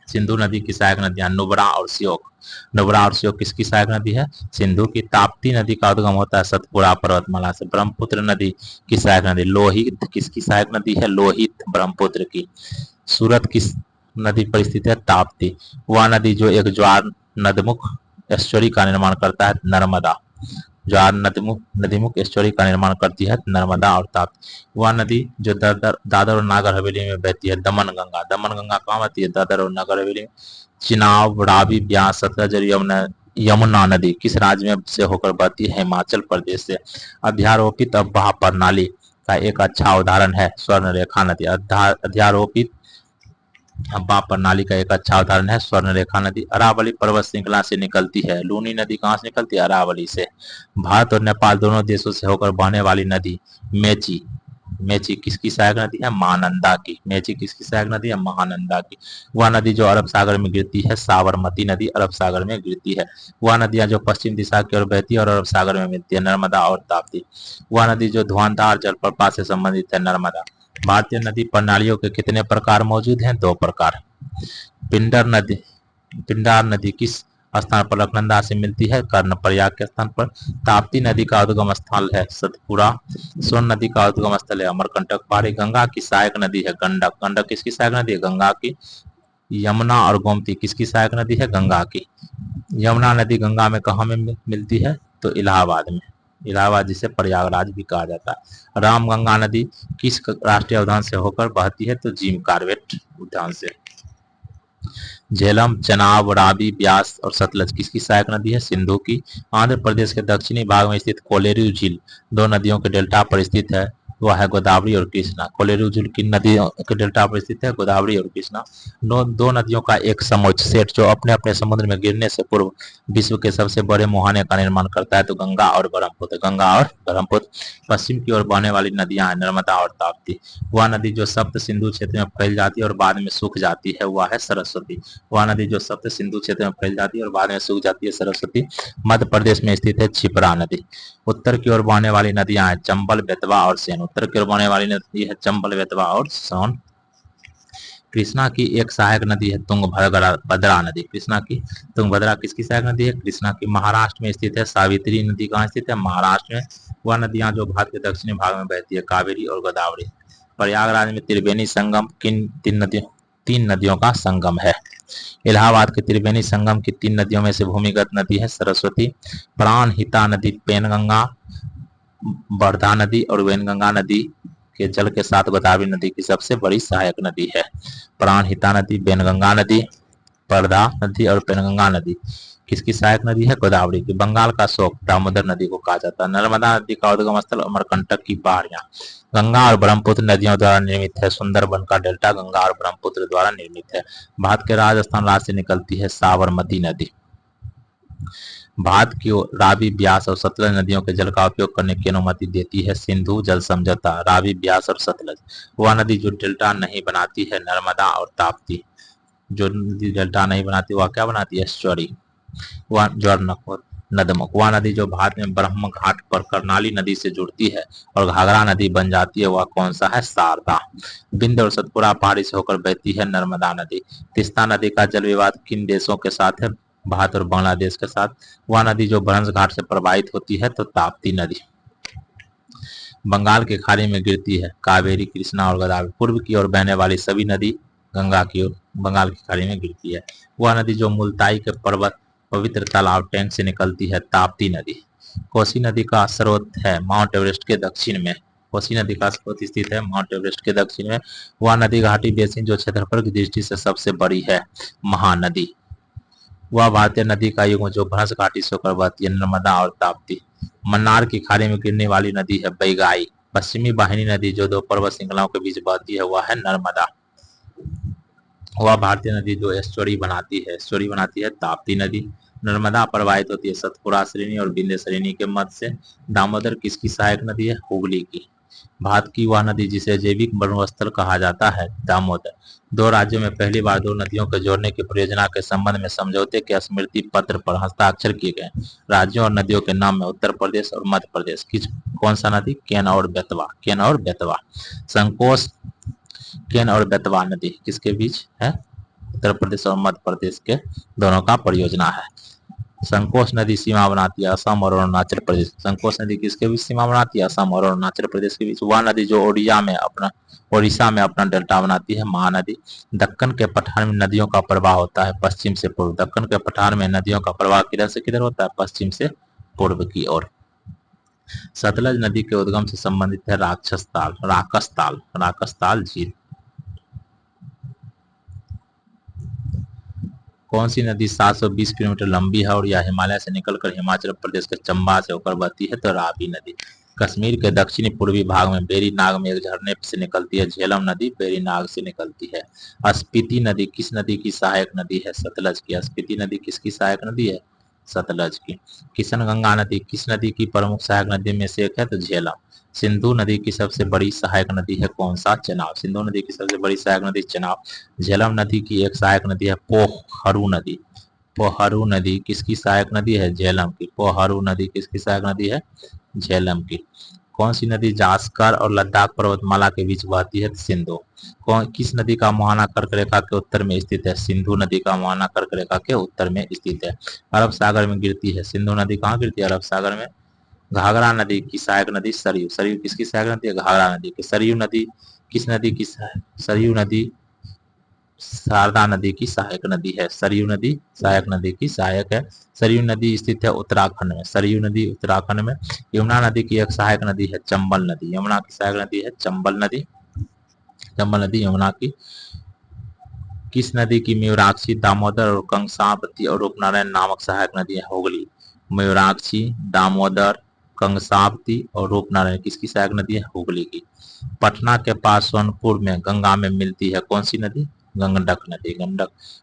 [SPEAKER 1] सिंधु नदी की सहायक नदियां नुब्रा और श्योक। नुब्रा और श्योक किसकी सहायक नदी है? सिंधु की। ताप्ती नदी का उद्गम होता है सतपुड़ा पर्वतमाला से। ब्रह्मपुत्र नदी की सहायक नदी लोहित किसकी सहायक नदी है? लोहित ब्रह्मपुत्र की। सूरत किस नदी पर स्थित है? ताप्ती। वह नदी जो एक ज्वार नदमुख एस्चुरी का निर्माण करता है? नर्मदा। ज्वार नदीमुख एस्चुरी का निर्माण करती है? नर्मदा और ताप्ती। वह नदी जो दादर और नागर हवेली में बहती है? दमन गंगा। दमन गंगा कहाँ बहती है? दादर और नागर हवेली में। चिनाब, रावी, ब्यास, सतलज और यमुना नदी किस राज्य में से होकर बहती है? हिमाचल प्रदेश से। अध्यारोपित अववाह प्रणाली का एक अच्छा उदाहरण है स्वर्ण रेखा नदी। अध्यारोपित अववाह प्रणाली का एक अच्छा उदाहरण है स्वर्ण रेखा नदी। अरावली पर्वत श्रृंखला से निकलती है। लूनी नदी कहाँ से निकलती है? अरावली से। भारत और नेपाल दोनों देशों से होकर बहने वाली नदी मेची। मेची किसकी सहायक नदी है? महानंदा की। मेची किसकी सहायक नदी है? महानंदा की। वह नदी जो अरब सागर में गिरती है? साबरमती नदी अरब सागर में गिरती है। वह नदियां जो पश्चिम दिशा की ओर बहती है और अरब सागर में मिलती है? नर्मदा और ताप्ती। वह नदी जो धुआंधार जलप्रपात से संबंधित है? नर्मदा। भारतीय नदी प्रणालियों के कितने प्रकार मौजूद हैं? 2 प्रकार। पिंडार नदी किस स्थान पर अलकनंदा से मिलती है? कर्णप्रयाग के स्थान पर। ताप्ती नदी का उद्गम स्थल है सतपुड़ा। सोन नदी का उद्गम स्थल है अमरकंटक पहाड़ी। गंगा की सहायक नदी है गंडक। गंडक किसकी सहायक नदी है? गंगा की। यमुना और गोमती किसकी सहायक नदी है? गंगा की। यमुना नदी गंगा में कहाँ में मिलती है? तो इलाहाबाद में। इलाहाबाद जिसे प्रयागराज भी कहा जाता है। रामगंगा नदी किस राष्ट्रीय उद्यान से होकर बहती है? तो जिम कॉर्बेट उद्यान से। झेलम, चनाब, रावी, ब्यास और सतलज किसकी सहायक नदी है? सिंधु की। आंध्र प्रदेश के दक्षिणी भाग में स्थित कोलेरू झील 2 नदियों के डेल्टा पर स्थित है। वह है गोदावरी और कृष्णा। कोलेरू झील की नदियों के डेल्टा पर स्थित है? गोदावरी और कृष्णा। दो नदियों का एक समोच्च सेट जो अपने अपने समुद्र में गिरने से पूर्व विश्व के सबसे बड़े मुहाने का निर्माण करता है? तो गंगा और ब्रह्मपुत्र। गंगा और ब्रह्मपुत्र। पश्चिम की ओर बहने वाली नदियां हैं नर्मदा और ताप्ती। वह नदी जो सप्त सिंधु क्षेत्र में फैल जाती है और बाद में सूख जाती है? वह है सरस्वती। वह नदी जो सप्त सिंधु क्षेत्र में फैल जाती है और बाद में सूख जाती है? सरस्वती। मध्य प्रदेश में स्थित है क्षिप्रा नदी। उत्तर की ओर बहने वाली नदियां हैं चंबल, बेतवा और सोन। उत्तर की ओर बहने वाली नदी है चंबल, बेतवा और सोन। कृष्णा की एक सहायक नदी है तुंगभद्रा नदी। कृष्णा की तुंगभद्रा किसकी सहायक नदी है? कृष्णा की। महाराष्ट्र में स्थित है सावित्री नदी। कहाँ स्थित है? महाराष्ट्र में। वह नदियां जो भारत के दक्षिणी भाग में बहती है? कावेरी और गोदावरी। प्रयागराज में त्रिवेणी संगम किन 3 नदियों का संगम है? इलाहाबाद के त्रिवेणी संगम की 3 नदियों में से भूमिगत नदी है सरस्वती। प्राणहिता नदी, पेनगंगा, वर्धा नदी और वैनगंगा नदी के जल के साथ गोदावरी नदी की सबसे बड़ी सहायक नदी है। प्राणहिता नदी, वैनगंगा नदी, परदा नदी और पेनगंगा नदी किसकी सहायक नदी है? गोदावरी की। बंगाल का शोक दामोदर नदी को कहा जाता है। नर्मदा नदी का उद्गम स्थल अमरकंटक की पहाड़ियां। गंगा और ब्रह्मपुत्र नदियों द्वारा निर्मित है। सुंदरबन का डेल्टा गंगा और ब्रह्मपुत्र द्वारा निर्मित है। भारत के राजस्थान राज्य से निकलती है साबरमती नदी। भारत की रावी, ब्यास और सतलज नदियों के जल का उपयोग करने की अनुमति देती है सिंधु जल समझौता। रावी, ब्यास और सतलज। वह नदी जो डेल्टा नहीं बनाती है नर्मदा और ताप्ती। जो नदी डेल्टा नहीं बनाती वह क्या बनाती है? एस्चुअरी। वह ज्वारनद, नदमक। वह नदी जो भारत में ब्रह्म घाट पर कर्णाली नदी से जुड़ती है और घाघरा नदी बन जाती है, वह कौन सा है? शारदा। बिंद और सतपुरा पहाड़ी से होकर बहती है नर्मदा नदी। तीस्ता नदी का जल विवाद किन देशों के साथ है? भारत और बांग्लादेश के साथ। वह नदी जो भ्रंश घाट से प्रवाहित होती है तो ताप्ती नदी। बंगाल की खाड़ी में गिरती है कावेरी, कृष्णा और गोदावरी। पूर्व की ओर बहने वाली सभी नदी गंगा की ओर बंगाल की खाड़ी में गिरती है। वह नदी जो मुल्ताई के पर्वत, पवित्र तालाब, टैंक से निकलती है ताप्ती नदी। कोसी नदी का स्रोत है माउंट एवरेस्ट के दक्षिण में। कोसी नदी का स्रोत स्थित है माउंट एवरेस्ट के दक्षिण में। वह नदी घाटी बेसिन जो क्षेत्रफल की दृष्टि से सबसे बड़ी है महानदी। वह भारतीय नदी का युग्म जो भ्रंश घाटी से होकर बहती है नर्मदा और ताप्ती। मन्नार की खाड़ी में गिरने वाली नदी है बैगाई। पश्चिमी वाहिनी नदी जो दो पर्वत श्रृंखलाओं के बीच बहती है वह है नर्मदा। वह भारतीय नदी जो एस्चुअरी बनाती है ताप्ती नदी। नर्मदा प्रवाहित होती है सतपुरा श्रेणी और विंध्य श्रेणी के मध्य से। दामोदर किसकी सहायक नदी है? हुगली की। भारत की वह नदी जिसे जैविक मरुस्थल कहा जाता है दामोदर। दो राज्यों में पहली बार दो नदियों को जोड़ने की परियोजना के संबंध में समझौते के स्मृति पत्र पर हस्ताक्षर किए गए। राज्यों और नदियों के नाम में उत्तर प्रदेश और मध्य प्रदेश। कौन सा नदी? केन और बेतवा। संकोच केन और बेतवा नदी किसके बीच है? उत्तर प्रदेश और मध्य प्रदेश के दोनों का परियोजना है। संकोच नदी सीमा बनाती है असम और अरुणाचल प्रदेश। संकोच नदी किसके बीच सीमा बनाती है? असम और अरुणाचल प्रदेश के बीच। वह नदी जो ओडिशा में अपना डेल्टा बनाती है महानदी। दक्कन के पठार में नदियों का प्रवाह होता है पश्चिम से पूर्व। दक्कन के पठार में नदियों का प्रवाह किधर से किधर होता है? पश्चिम से पूर्व की ओर। सतलज नदी के उद्गम से संबंधित है राकसताल झील। कौन सी नदी 720 किलोमीटर लंबी है और यह हिमालय से निकलकर हिमाचल प्रदेश के चंबा से होकर बहती है? तो रावी नदी। कश्मीर के दक्षिणी पूर्वी भाग में बेरीनाग में एक झरने से निकलती है झेलम नदी, बेरीनाग से निकलती है। स्पीति नदी किस नदी की सहायक नदी है? सतलज की। स्पीति नदी किसकी सहायक नदी है? सतलज की। किशन गंगा नदी किस नदी की प्रमुख सहायक नदी में से एक है? तो झेलम। सिंधु नदी की सबसे बड़ी सहायक नदी है कौन सा? चेनाब। सिंधु नदी की सबसे बड़ी सहायक नदी चेनाब। झेलम नदी की एक सहायक नदी है पोहरू नदी। पोहरू नदी किसकी सहायक नदी है? झेलम की। पोहरू नदी किसकी सहायक नदी है? झेलम की। कौन सी नदी जास्कर और लद्दाख पर्वतमाला के बीच बहती है? सिंधु। किस नदी का मुहाना कर्क रेखा के उत्तर में स्थित है? सिंधु नदी का मुहाना कर्क रेखा के उत्तर में स्थित है। अरब सागर में गिरती है। सिंधु नदी कहाँ गिरती है? अरब सागर में। घाघरा नदी की सहायक नदी सरयू। सरयू किसकी सहायक नदी है? घाघरा नदी की। सरयू नदी किस नदी की? सरयू नदी शारदा नदी की सहायक नदी है। सरयू नदी सहायक नदी की सहायक है। सरयू नदी स्थित है उत्तराखंड में। सरयू नदी उत्तराखंड में। यमुना नदी की एक सहायक नदी है चंबल नदी। यमुना की सहायक नदी है चंबल नदी। चंबल नदी यमुना की। किस नदी की मयूराक्षी, दामोदर और कंसावती और रूपनारायण नामक सहायक नदी है? हुगली। मयूराक्षी, दामोदर, कंसावती और रूपनारायण किसकी सहायक नदी है? हुगली की। पटना के पास सोनपुर में गंगा में मिलती है कौन सी नदी? गंडक नदी।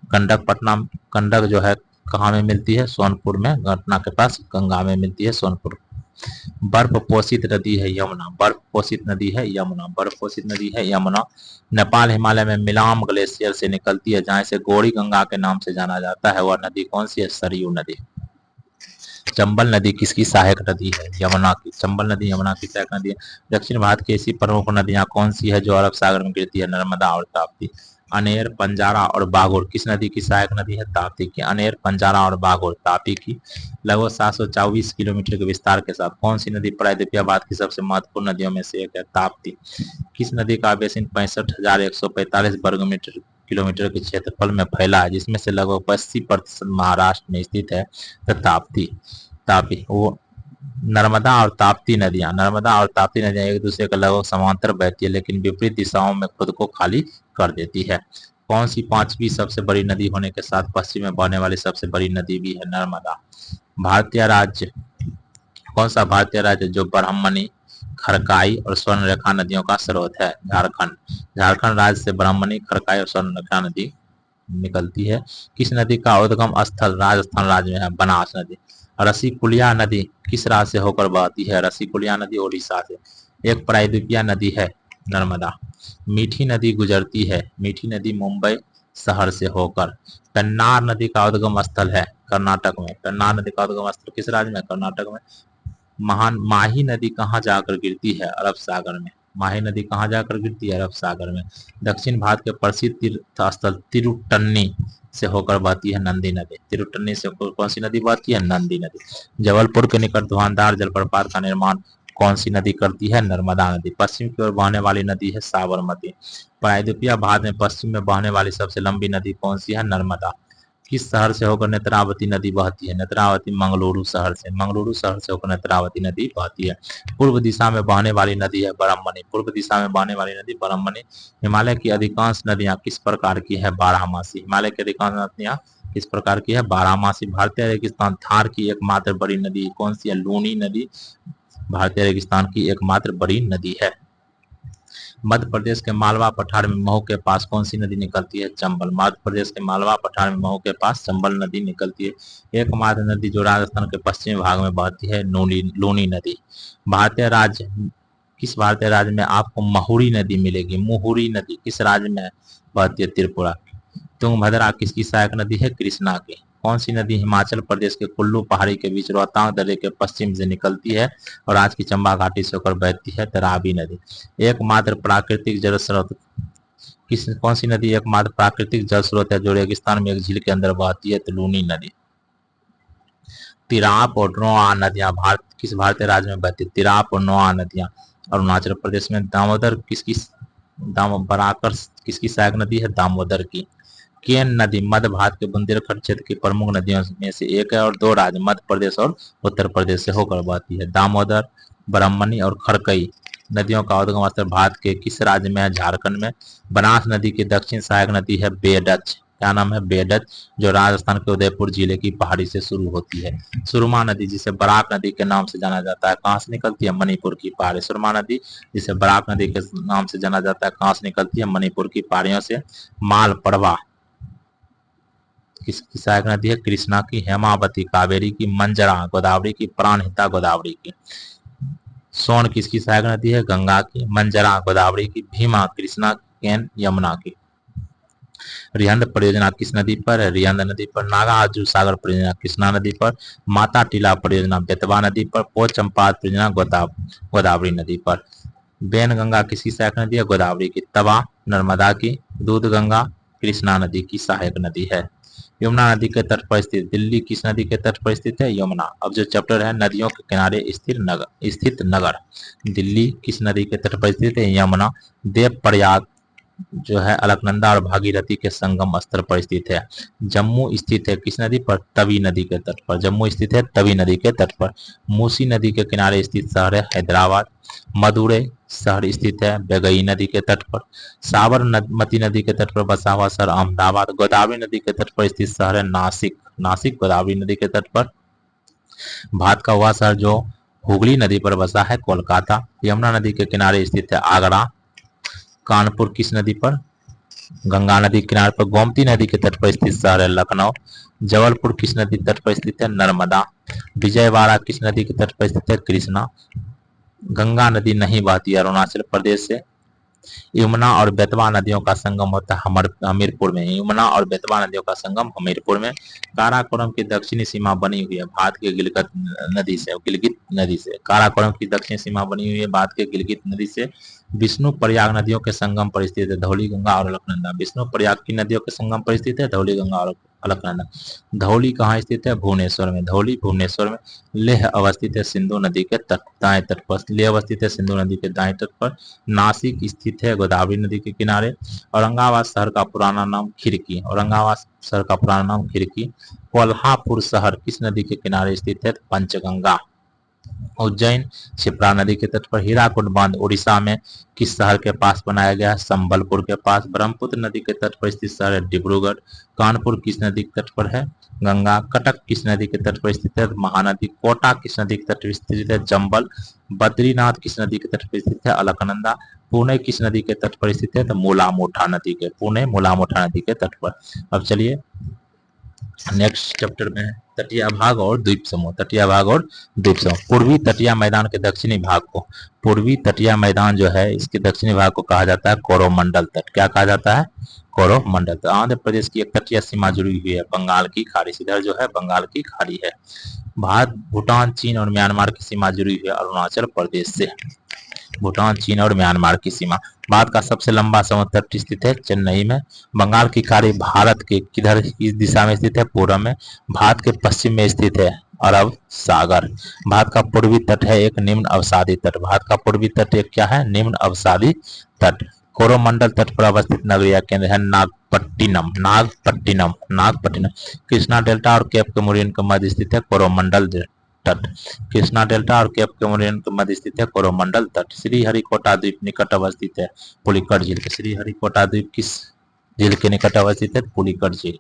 [SPEAKER 1] गंडक जो है कहाँ में मिलती है? सोनपुर में। पटना के पास गंगा में मिलती है सोनपुर। बर्फ पोषित नदी है यमुना। बर्फ पोषित नदी है यमुना। बर्फ पोषित नदी है यमुना। नेपाल हिमालय में मिलाम ग्लेशियर से निकलती है जहाँ से गौरी गंगा के नाम से जाना जाता है। वह नदी कौन सी है? सरयू नदी। चंबल नदी किसकी सहायक नदी है? यमुना की। चंबल नदी यमुना की सहायक नदी है। दक्षिण भारत की ऐसी प्रमुख नदियां कौन सी है जो अरब सागर में गिरती है? नर्मदा और ताप्ती। अनेर, पंजारा और बागोर किस नदी की सहायक नदी है? ताप्ती की। अनेर, पंजारा और बागोर ताप्ती की। लगभग 724 किलोमीटर के विस्तार के साथ कौन सी नदी प्रायद्वीपीय की सबसे महत्वपूर्ण नदियों में से एक है? ताप्ती। किस नदी का बेसिन 65,145 वर्ग किलोमीटर के क्षेत्रफल में फैला है जिसमें से लगभग 80% महाराष्ट्र में स्थित है? ताप्ती। तापी। वो नर्मदा और ताप्ती नदियां एक दूसरे के लगभग समांतर बहती है, लेकिन विपरीत दिशाओं में खुद को खाली कर देती है। कौन सी पांचवी सबसे बड़ी नदी होने के साथ पश्चिम में बहने वाली सबसे बड़ी नदी भी है? नर्मदा। भारतीय राज्य, कौन सा भारतीय राज्य जो ब्राह्मणी, खरकाई और स्वर्णरेखा नदियों का स्रोत है? झारखंड। झारखंड राज्य से ब्राह्मणी, खरकाई और स्वर्णरेखा नदी निकलती है। किस नदी का उद्गम स्थल राजस्थान राज्य में है? बनास नदी। रसीकुलिया नदी किस राज्य से होकर बहती है? रसीकुलिया नदी ओडिशा से। एक प्रायद्वीपीय नदी है? नर्मदा। मीठी नदी गुजरती है? मीठी नदी मुंबई शहर से होकर। पेन्नार नदी का उद्गम स्थल है? कर्नाटक में। पेन्नार नदी का उद्गम स्थल किस राज्य में? कर्नाटक में। महान माही नदी कहाँ जाकर गिरती है? अरब सागर में। माही नदी कहाँ जाकर गिरती है? अरब सागर में। दक्षिण भारत के प्रसिद्ध तीर्थ स्थल तिरुटन्नी से होकर बहती है नंदी नदी। तिरुटन्नी से कौन सी नदी बहती है? नंदी नदी। जबलपुर के निकट धुआंधार जलप्रपात का निर्माण कौन सी नदी करती है? नर्मदा नदी। पश्चिम की ओर बहने वाली नदी है साबरमती। प्रायद्वीपीय भारत में पश्चिम में बहने वाली सबसे लंबी नदी कौन सी है? नर्मदा। किस शहर से होकर नेत्रावती नदी बहती है? नेत्रावती मंगलुरु शहर से। मंगलुरु शहर से होकर नेत्रावती नदी बहती है। पूर्व दिशा में बहने वाली नदी है ब्रह्मणी। पूर्व दिशा में बहने वाली नदी ब्रह्मणी। हिमालय की अधिकांश नदियां किस प्रकार की है? बारहमासी। हिमालय की अधिकांश नदियां किस प्रकार की है? बारहमासी। भारतीय रेगिस्तान थार की एकमात्र बड़ी नदी कौन सी है? लूनी नदी भारतीय रेगिस्तान की एकमात्र बड़ी नदी है। मध्य प्रदेश के मालवा पठार में महू के पास कौन सी नदी निकलती है? चंबल। मध्य प्रदेश के मालवा पठार में महू के पास चंबल नदी निकलती है। एकमात्र नदी जो राजस्थान के पश्चिमी भाग में बहती है लूनी नदी। भारतीय राज्य, किस भारतीय राज्य में आपको महुरी नदी मिलेगी? मुहुरी नदी किस राज्य में बहती है? त्रिपुरा। तुंगभद्रा किसकी सहायक नदी है? कृष्णा की। कौन सी नदी हिमाचल प्रदेश के कुल्लू पहाड़ी के बीच रोहतांग दर्रे के पश्चिम से निकलती है और आज की चंबा घाटी से होकर बहती है? रावी नदी। एकमात्र प्राकृतिक जल स्रोत कौन सी नदी एकमात्र प्राकृतिक जल स्रोत है जो रेगिस्तान में एक झील के अंदर बहती है? लूनी नदी। तिराप और नोआ नदियां किस भारतीय राज्य में बहती है? तिराप और नोआ नदियां अरुणाचल प्रदेश में। दामोदर बराकर किसकी सहायक नदी है? दामोदर की। केन नदी मध्य भारत के बुंदेलखंड क्षेत्र की प्रमुख नदियों में से एक है और दो राज्य मध्य प्रदेश और उत्तर प्रदेश से होकर बहती है। दामोदर, ब्रह्मणी और खरकई नदियों का उद्गम स्थल भारत के किस राज्य में है? झारखंड में। बनास नदी की दक्षिण सहायक नदी है बेडच। क्या नाम है? बेडच, जो राजस्थान के उदयपुर जिले की पहाड़ी से शुरू होती है। सुरमा नदी जिसे बराक नदी के नाम से जाना जाता है कहाँ से निकलती है? मणिपुर की पहाड़ी। सुरमा नदी जिसे बराक नदी के नाम से जाना जाता है कहाँ से निकलती है? मणिपुर की पहाड़ियों से। माल परवा किसकी सहायक नदी है? कृष्णा की। हेमावती कावेरी की। मंजरा गोदावरी की। प्राणहिता गोदावरी की। सोन किसकी सहायक नदी है? गंगा की। मंजरा गोदावरी की। भीमा कृष्णा, केन यमुना की। रिहंद परियोजना किस नदी पर है? रिहंद नदी पर। नागार्जुन सागर परियोजना कृष्णा नदी पर। माता टीला परियोजना बेतवा नदी पर। पोचंपात परियोजना गोदावरी नदी पर। बेन गंगा किसकी सहायक नदी है? गोदावरी की। तवा नर्मदा की। दूध गंगा कृष्णा नदी की सहायक नदी है। यमुना नदी के तट पर स्थित दिल्ली किस नदी के तट पर स्थित है? यमुना। अब जो चैप्टर है नदियों के किनारे स्थित नगर, दिल्ली किस नदी के तट पर स्थित है? यमुना। देव प्रयाग जो है अलकनंदा और भागीरथी के संगम स्थल पर स्थित है। जम्मू स्थित है किस नदी पर? तवी नदी के तट पर। जम्मू स्थित है तवी नदी के तट पर। मूसी नदी के किनारे स्थित शहर है हैदराबाद। मदुरै शहर स्थित है बेगई नदी के तट पर। साबरमती नदी के तट पर बसा हुआ शहर अहमदाबाद। गोदावरी नदी के तट पर स्थित शहर है नासिक। नासिक गोदावरी नदी के तट पर। भारत का वह शहर जो हुगली नदी पर बसा है कोलकाता। यमुना नदी के किनारे स्थित है आगरा। कानपुर किस नदी पर? गंगा नदी किनारे पर। गोमती नदी के तट पर स्थित शहर है लखनऊ। जबलपुर किस नदी तट पर स्थित है? नर्मदा। विजयवाड़ा किस नदी के तट पर स्थित है? कृष्णा। गंगा नदी नहीं बहती अरुणाचल प्रदेश से। यमुना और बेतवा नदियों का संगम होता है हमीरपुर में। यमुना और बेतवा नदियों का संगम हमीरपुर में। काराकोरम की दक्षिणी सीमा बनी हुई है भारत के गिलगित नदी से। काराकोरम की दक्षिणी सीमा बनी हुई है भारत के गिलगित नदी से। विष्णु प्रयाग नदियों के संगम पर स्थित है धौली गंगा और अलकनंदा। विष्णु प्रयाग की नदियों के संगम पर स्थित है धौली गंगा और अलकनंदा। धौली कहाँ स्थित है? भुवनेश्वर में। धौली भुवनेश्वर में। लेह अवस्थित है सिंधु नदी के दाएं तट पर। लेह अवस्थित है सिंधु नदी के दाएं तट पर। नासिक स्थित है गोदावरी नदी के किनारे। औरंगाबाद शहर का पुराना नाम खिड़की। औरंगाबाद शहर का पुराना नाम खिड़की। कोल्हापुर शहर किस नदी के किनारे स्थित है? पंचगंगा। उज्जैन, क्षिप्रा नदी के तट पर। हीराकुड बांध उड़ीसा में किस शहर के पास बनाया गया है? संबलपुर के पास। ब्रह्मपुत्र नदी के तट पर स्थित शहर है डिब्रूगढ़। कानपुर किस नदी के तट पर है? गंगा। कटक किस नदी के तट पर स्थित है? महानदी। कोटा किस नदी के तट पर स्थित है? चंबल। बद्रीनाथ किस नदी के तट पर स्थित है? अलकनंदा। पुणे किस नदी के तट पर स्थित है? तो मूला मोठा नदी के, पुणे मूला मोठा नदी के तट पर। अब चलिए नेक्स्ट चैप्टर में है तटीय भाग और द्वीप समूह। तटीय भाग और द्वीप समूह। पूर्वी तटीय मैदान के दक्षिणी भाग को, पूर्वी तटीय मैदान जो है इसके दक्षिणी भाग को कहा जाता है कोरोमंडल तट। क्या कहा जाता है? कोरोमंडल तट। आंध्र प्रदेश की एक तटीय सीमा जुड़ी हुई है बंगाल की खाड़ी से। इधर जो है बंगाल की खाड़ी है। भारत, भूटान, चीन और म्यांमार की सीमा जुड़ी हुई है अरुणाचल प्रदेश से। भूटान, चीन और म्यांमार की सीमा। भारत का सबसे लंबा समुद्र तट स्थित है चेन्नई में। बंगाल की खाड़ी भारत के किधर, इस दिशा में स्थित है? पूर्व में। भारत के पश्चिम में स्थित है अरब सागर। भारत का पूर्वी तट है एक निम्न अवसादी तट। भारत का पूर्वी तट एक क्या है? निम्न अवसादी तट। कोरोमंडल तट पर अवस्थित नगरीय केंद्र है नागपट्टिनम। नागपट्टिनम, नागपट्टिनम। कृष्णा डेल्टा और केप कमोरिन के मध्य स्थित है कोरोमंडल तट। कृष्णा डेल्टा और केप कमोरिन के मध्य स्थित है कोरोमंडल तट। श्रीहरिकोटा द्वीप निकट अवस्थित है पुलिकट झील के। श्रीहरिकोटा द्वीप किस झील के निकट अवस्थित है? पुलिकट झील।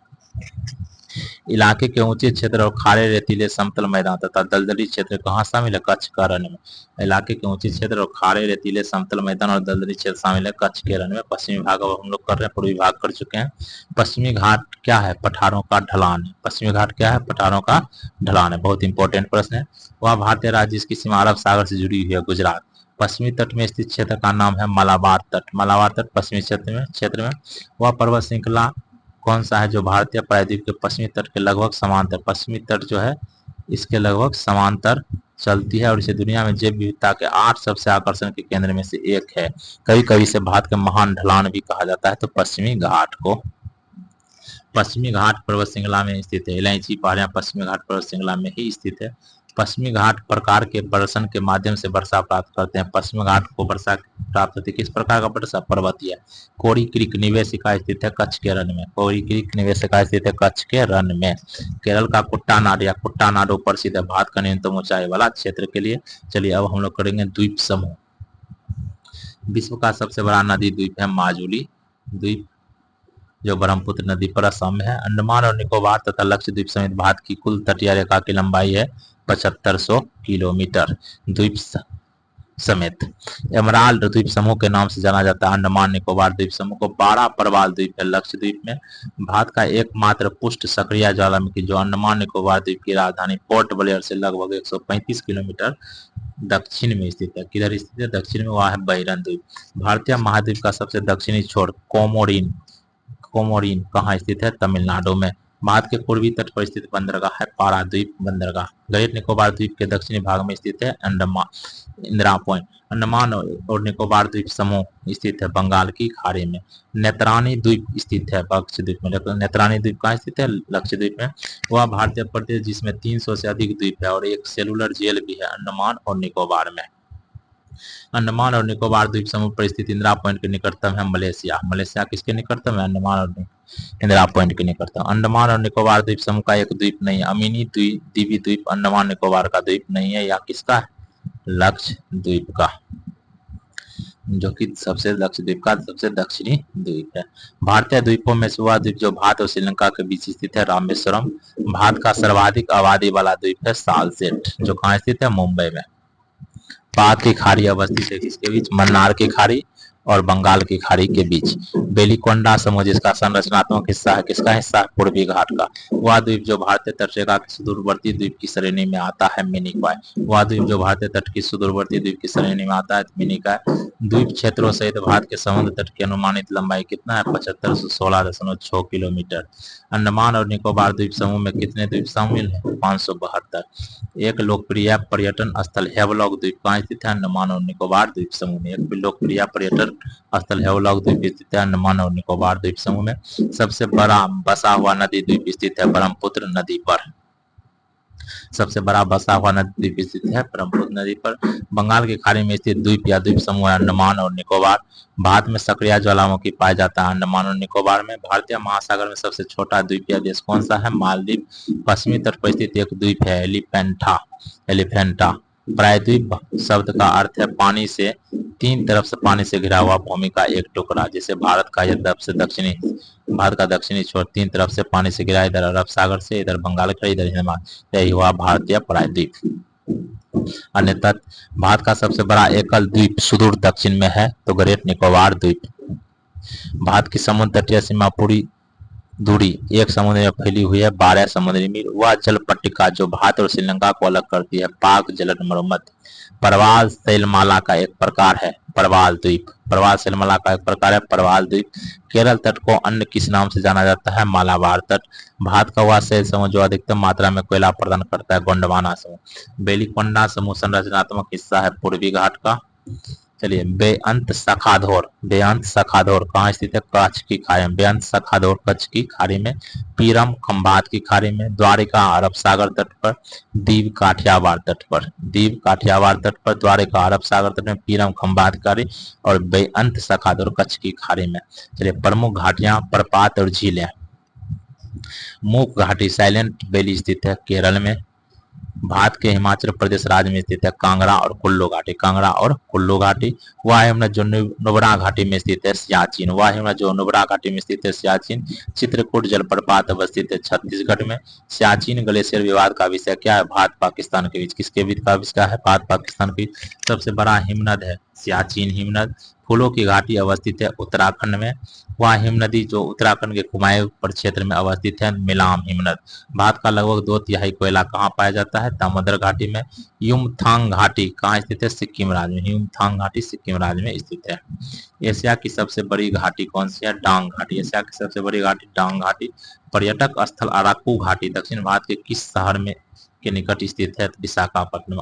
[SPEAKER 1] इलाके के ऊंचे क्षेत्र और खारे रेतीले समतल मैदान तथा दलदली क्षेत्र कहाँ शामिल है? कच्छ का रण में। इलाके के ऊंचे क्षेत्र और खारे रेतीले समतल मैदान और दलदली क्षेत्र शामिल है कच्छ के रण में। पश्चिमी भाग अब हम लोग कर रहे हैं, पूर्वी भाग कर चुके हैं। पश्चिमी घाट क्या है? पठारों का ढलान है। पश्चिमी घाट क्या है? पठारों का ढलान है। बहुत इंपॉर्टेंट प्रश्न है। वह भारतीय राज्य जिसकी सीमा अरब सागर से जुड़ी हुई है गुजरात। पश्चिमी तट में स्थित क्षेत्र का नाम है मलाबार तट। मलाबार तट पश्चिमी क्षेत्र में वह पर्वत श्रृंखला कौन सा है जो भारतीय प्रायद्वीप के पश्चिमी तट के लगभग समांतर, पश्चिमी तट जो है इसके लगभग समांतर चलती है और इसे दुनिया में जैव विविधता के 8 सबसे आकर्षण के केंद्र में से एक है। कभी कभी इसे भारत के महान ढलान भी कहा जाता है। तो पश्चिमी घाट को, पश्चिमी घाट पर्वत श्रृंखला में स्थित है। इलायची पहाड़ियां पश्चिमी घाट पर्वत श्रृंखला में ही स्थित है। पश्चिमी घाट प्रकार के वर्षण के माध्यम से वर्षा प्राप्त करते हैं। पश्चिमी घाट को वर्षा प्राप्त होती है किस प्रकार का वर्षा? पर्वतीय। कोरी क्रीक निवेशिका स्थित है कच्छ के रण में। कोरी क्रीक निवेशिका स्थित है कच्छ के रण में। केरल का कुट्टानाड या कुट्टानाडो प्रसिद्ध है भारत का न्यूनतम ऊंचाई वाला क्षेत्र के लिए। चलिए अब हम लोग करेंगे द्वीप समूह। विश्व का सबसे बड़ा नदी द्वीप है माजुली द्वीप जो ब्रह्मपुत्र नदी पर असम में है। अंडमान और निकोबार तथा लक्षद्वीप समेत भारत की कुल तटीय रेखा की लंबाई है 7500 किलोमीटर। द्वीप समेत एमराल्ड द्वीप समूह के नाम से जाना जाता है अंडमान निकोबार द्वीप समूह को। 12 प्रवाल द्वीप है लक्षद्वीप में। भारत का एकमात्र पुष्ट सक्रिय ज्वालामुखी जो अंडमान निकोबार द्वीप की राजधानी पोर्ट ब्लेयर से लगभग 135 किलोमीटर दक्षिण में स्थित है। किधर स्थित है? दक्षिण में। वह है बैरन द्वीप। भारतीय महाद्वीप का सबसे दक्षिणी छोर कोमोरिन, कोमोरिन कहाँ स्थित है? तमिलनाडु में। भारत के पूर्वी तट पर स्थित बंदरगाह है पारादीप बंदरगाह। ग्रेट निकोबार द्वीप के दक्षिणी भाग में स्थित है अंडमान इंदिरा पॉइंट। अंडमान और निकोबार द्वीप समूह स्थित है बंगाल की खाड़ी में। नेत्रानी द्वीप स्थित है लक्षद्वीप में। नेत्रानी द्वीप कहाँ स्थित है? लक्षद्वीप में। वह भारतीय प्रदेश जिसमें 300 से अधिक द्वीप है और एक सेलुलर जेल भी है अंडमान और निकोबार में। अंडमान और निकोबार द्वीप समूह पर स्थित इंदिरा पॉइंट के निकटतम है मलेशिया। मलेशिया किसके निकटतम है? अंडमान और इंदिरा पॉइंट के निकटतम। अंडमान और निकोबार द्वीप समूह का एक द्वीप नहीं है अमीनी द्वीपी द्वीप अंडमान निकोबार का द्वीप नहीं है। या किसका है? लक्षद्वीप का, जो कि सबसे लक्षद्वीप का सबसे दक्षिणी द्वीप है। भारतीय द्वीपों में से वह द्वीप जो भारत और श्रीलंका के बीच स्थित है रामेश्वरम। भारत का सर्वाधिक आबादी वाला द्वीप है सालसेट जो कहाँ स्थित है? मुंबई में। पाक की खाड़ी अवस्थित है किसके बीच? मन्नार की खाड़ी और बंगाल की खाड़ी के बीच। बेलीकोंडा समूह जिसका संरचनात्मक हिस्सा है किसका हिस्सा है? पूर्वी घाट का। वह द्वीप जो भारतीय तटरेखा के सुदूरवर्ती द्वीप की श्रेणी में आता है मिनिकॉय। वह द्वीप जो भारतीय तट की सुदूरवर्ती द्वीप की श्रेणी में आता है मिनिकॉय। द्वीप क्षेत्रों सहित भारत के समुद्र तट की अनुमानित लंबाई कितना है? 75 से 16.6 किलोमीटर। अंडमान और निकोबार द्वीप समूह में कितने द्वीप शामिल हैं? 572। एक लोकप्रिय पर्यटन स्थल हेवलॉक द्वीप कहाँ स्थित है? अंडमान और निकोबार द्वीप समूह में। एक लोकप्रिय पर्यटन स्थल हेवलॉक द्वीप स्थित है अंडमान और निकोबार द्वीप समूह में। सबसे बड़ा बसा हुआ नदी द्वीप स्थित है ब्रह्मपुत्र नदी पर। सबसे बड़ा बसा हुआ नदी द्वीप स्थित है ब्रह्मपुत्र नदी पर। बंगाल की खाड़ी में स्थित द्वीप या द्वीप समूह है अंडमान और निकोबार। भारत में सक्रिय ज्वालामुखी पाया जाता है अंडमान और निकोबार में। भारतीय महासागर में सबसे छोटा द्वीपीय देश कौन सा है? मालदीव। पश्चिमी तट पर स्थित एक द्वीप है एलिफेंटा, एलिफेंटा प्रायद्वीप शब्द का अर्थ है पानी से, तीन तरफ से पानी से घिरा हुआ भूमि का एक टुकड़ा। जैसे भारत का भारत का दक्षिणी छोर तीन तरफ से पानी से घिरा, इधर अरब सागर से, इधर बंगाल का, इधर हिमालय, यही हुआ भारतीय प्रायद्वीप। अन्यथा भारत का सबसे बड़ा एकल द्वीप सुदूर दक्षिण में है, तो ग्रेट निकोबार द्वीप। भारत की समुद्र तटीय सीमा पूरी दूरी एक समुद्र में फैली हुई है, 12 समुद्री मील। वह जल पट्टिका जो भारत और श्रीलंका को अलग करती है, पाक जलद मरुमध्य परवाल शैलमाला का एक प्रकार है, परवाल द्वीप। परवाल शैलमाला का एक प्रकार है, परवाल द्वीप। केरल तट को अन्य किस नाम से जाना जाता है, मालाबार तट। भारत का वह शैल समूह जो अधिकतम मात्रा में कोयला प्रदान करता है, गोंडवाना समूह। बेलिकोंडा समूह संरचनात्मक हिस्सा है पूर्वी घाट का। चलिए, बेअंत सखाधोर, बेअंत सखाधोर कहाँ स्थित है, कच्छ की खाड़ी में। बेअंत सखाधोर कच्छ की खाड़ी में। पीरम खंभात की खाड़ी में। द्वारिका अरब सागर तट पर। दीव काठियावाड़ तट पर, दीव काठियावाड़ तट पर। द्वारिका अरब सागर तट में, पीरम खंभात की खाड़ी और बेअंत सखाधोर कच्छ की खाड़ी में। चलिए, प्रमुख घाटियां, प्रपात और झीलें। मूक घाटी साइलेंट वैली स्थित है केरल में। भारत के हिमाचल प्रदेश राज्य में स्थित है कांगड़ा और कुल्लू घाटी, कांगड़ा और कुल्लू घाटी। वह हिमनद जो नुब्रा घाटी में स्थित है सियाचिन, वह हिमनद जो नुब्रा घाटी में स्थित है सियाचिन। चित्रकूट जलप्रपात अवस्थित है छत्तीसगढ़ में। सियाचिन ग्लेशियर विवाद का विषय क्या है, भारत पाकिस्तान के बीच। किसके बीच का विषय है, भारत पाकिस्तान के बीच। सबसे बड़ा हिमनद है सियाचिन हिमनद। फूलों की घाटी अवस्थित है उत्तराखंड में। वह हिमनदी जो उत्तराखंड के कुमाऊं क्षेत्र में अवस्थित है, मिलाम हिमनद। भारत का लगभग 2/3 कोयला कहाँ पाया जाता है, दामोदर घाटी में। युमथांग घाटी कहाँ स्थित है, सिक्किम राज्य में। युमथांग घाटी सिक्किम राज्य में स्थित है। एशिया की सबसे बड़ी घाटी कौन सी है, डांग घाटी। एशिया की सबसे बड़ी घाटी डांग घाटी। पर्यटक स्थल अराकू घाटी दक्षिण भारत के किस शहर में के निकट स्थित है, विशाखापट्टनम।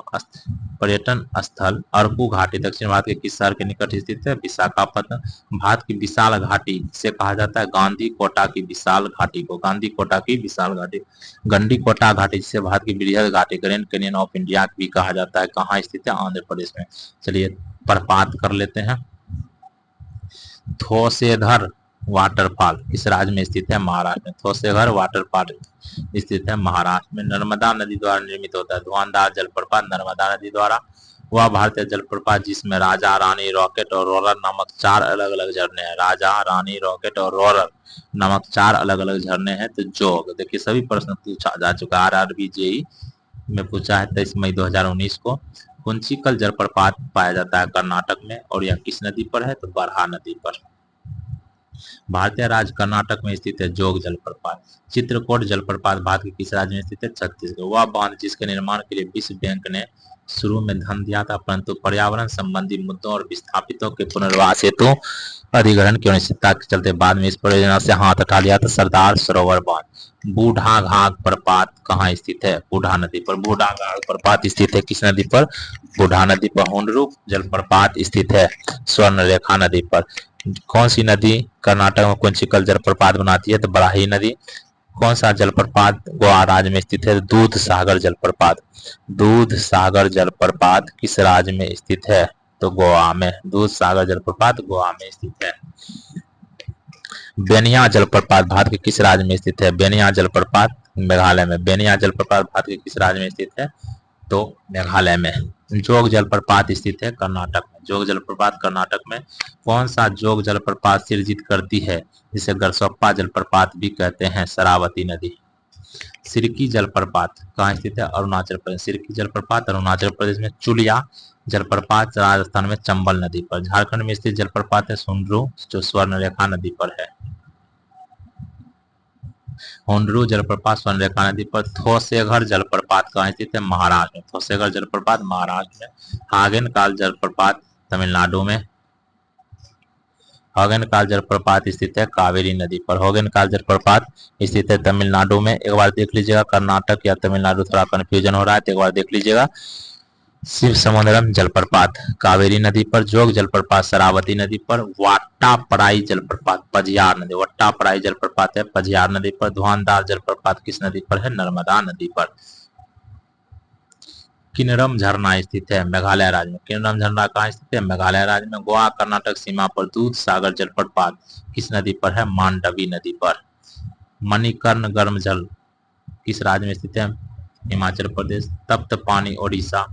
[SPEAKER 1] पर्यटन स्थल अरकू घाटी दक्षिण भारत के किस शहर के निकट स्थित है, विशाखापट्टनम। भारत की विशाल घाटी से कहा जाता है गांधी कोटा की विशाल घाटी को, गांधी कोटा की विशाल घाटी। गंडी कोटा घाटी जिसे भारत की बृहद घाटी, ग्रैंड कैनियन ऑफ इंडिया भी कहा जाता है, कहाँ स्थित है, आंध्र प्रदेश में। चलिए, प्रपात कर लेते हैं। थोसेधर वाटरफॉल किस राज्य में स्थित है, महाराष्ट्र में। थोसेघर वाटरफॉल स्थित है महाराष्ट्र में। नर्मदा नदी द्वारा निर्मित होता है धुआंधार जलप्रपात, नर्मदा नदी द्वारा। वह भारतीय जलप्रपात जिसमें राजा, रानी, रॉकेट और रोलर नामक 4 अलग अलग झरने हैं। राजा, रानी, रॉकेट और रोलर नामक 4 अलग अलग झरने हैं। तो जोग, देखिए सभी प्रश्न पूछा जा चुका है, आरआरबी जेई में पूछा है 23 मई 2019 को। कुंचिकल जलप्रपात पाया जाता है कर्नाटक में, और यह किस नदी पर है, तो बरहा नदी पर। भारतीय राज्य कर्नाटक में स्थित है जोग जलप्रपात। चित्रकूट जलप्रपात भारत के किस राज्य में स्थित है, छत्तीसगढ़। वह बांध जिसके निर्माण के लिए विश्व बैंक ने शुरू में धन दिया था, परंतु पर्यावरण संबंधी मुद्दों और विस्थापितों के पुनर्वास हेतु अधिग्रहण की अनिश्चितता के चलते बाद में इस परियोजना से हाथ हटा लिया था, सरदार सरोवर बांध। बूढ़ा घाघ प्रपात कहाँ स्थित है, बूढ़ा नदी पर। बूढ़ा घाघ प्रपात स्थित है किस नदी पर, बूढ़ा नदी पर। हुंडरू जलप्रपात स्थित है स्वर्ण रेखा नदी पर। कौन सी नदी कर्नाटक में कुंचिकल जलप्रपात बनाती है, तो बराही नदी। कौन सा जलप्रपात गोवा राज्य में स्थित है, दूध सागर जलप्रपात। दूध सागर जलप्रपात किस राज्य में स्थित है, तो गोवा में। दूध सागर जलप्रपात गोवा में स्थित है। बेनिया जलप्रपात भारत के किस राज्य में स्थित है, बेनिया जलप्रपात मेघालय में। बेनिया जलप्रपात भारत के किस राज्य में स्थित है, तो मेघालय में। जोग जलप्रपात स्थित है कर्नाटक में। जोग जलप्रपात कर्नाटक में। कौन सा जोग जलप्रपात सृजित करती है, जिसे गरसोप्पा जलप्रपात भी कहते हैं, शरावती नदी। सिरकी जलप्रपात कहाँ स्थित है, अरुणाचल प्रदेश। सिरकी जलप्रपात अरुणाचल प्रदेश में। चुलिया जलप्रपात राजस्थान में, चंबल नदी पर। झारखंड में स्थित जलप्रपात है सुंडरू जो स्वर्ण रेखा नदी पर है। हुंडरू जलप्रपात स्वर्ण रेखा नदी पर। थोसेघर जलप्रपात कहाँ स्थित है, महाराष्ट्र में। थोसेघर जलप्रपात महाराष्ट्र में। हागेनकाल जलप्रपात तमिलनाडु में। हागेनकाल जलप्रपात स्थित है कावेरी नदी पर। हागेनकाल जलप्रपात स्थित है तमिलनाडु में। एक बार देख लीजिएगा, कर्नाटक या तमिलनाडु थोड़ा कंफ्यूजन हो रहा है, तो एक बार देख लीजिएगा। शिव समुद्रम जलप्रपात कावेरी नदी पर। जोग जलप्रपात शरावती नदी पर। वाट्टापराई जलप्रपात पजियार नदी, वाट्टापराई जलप्रपात है पजियार नदी पर। धुआंधार जलप्रपात किस नदी पर है, नर्मदा नदी पर। किन्नरम झरना स्थित है मेघालय राज्य में। किन्नरम झरना कहाँ स्थित है, मेघालय राज्य में। गोवा कर्नाटक सीमा पर दूध सागर जलप्रपात किस नदी पर है, मांडवी नदी पर। मणिकर्ण गर्म जल किस राज्य में स्थित है, हिमाचल प्रदेश। तप्त पानी ओडिशा।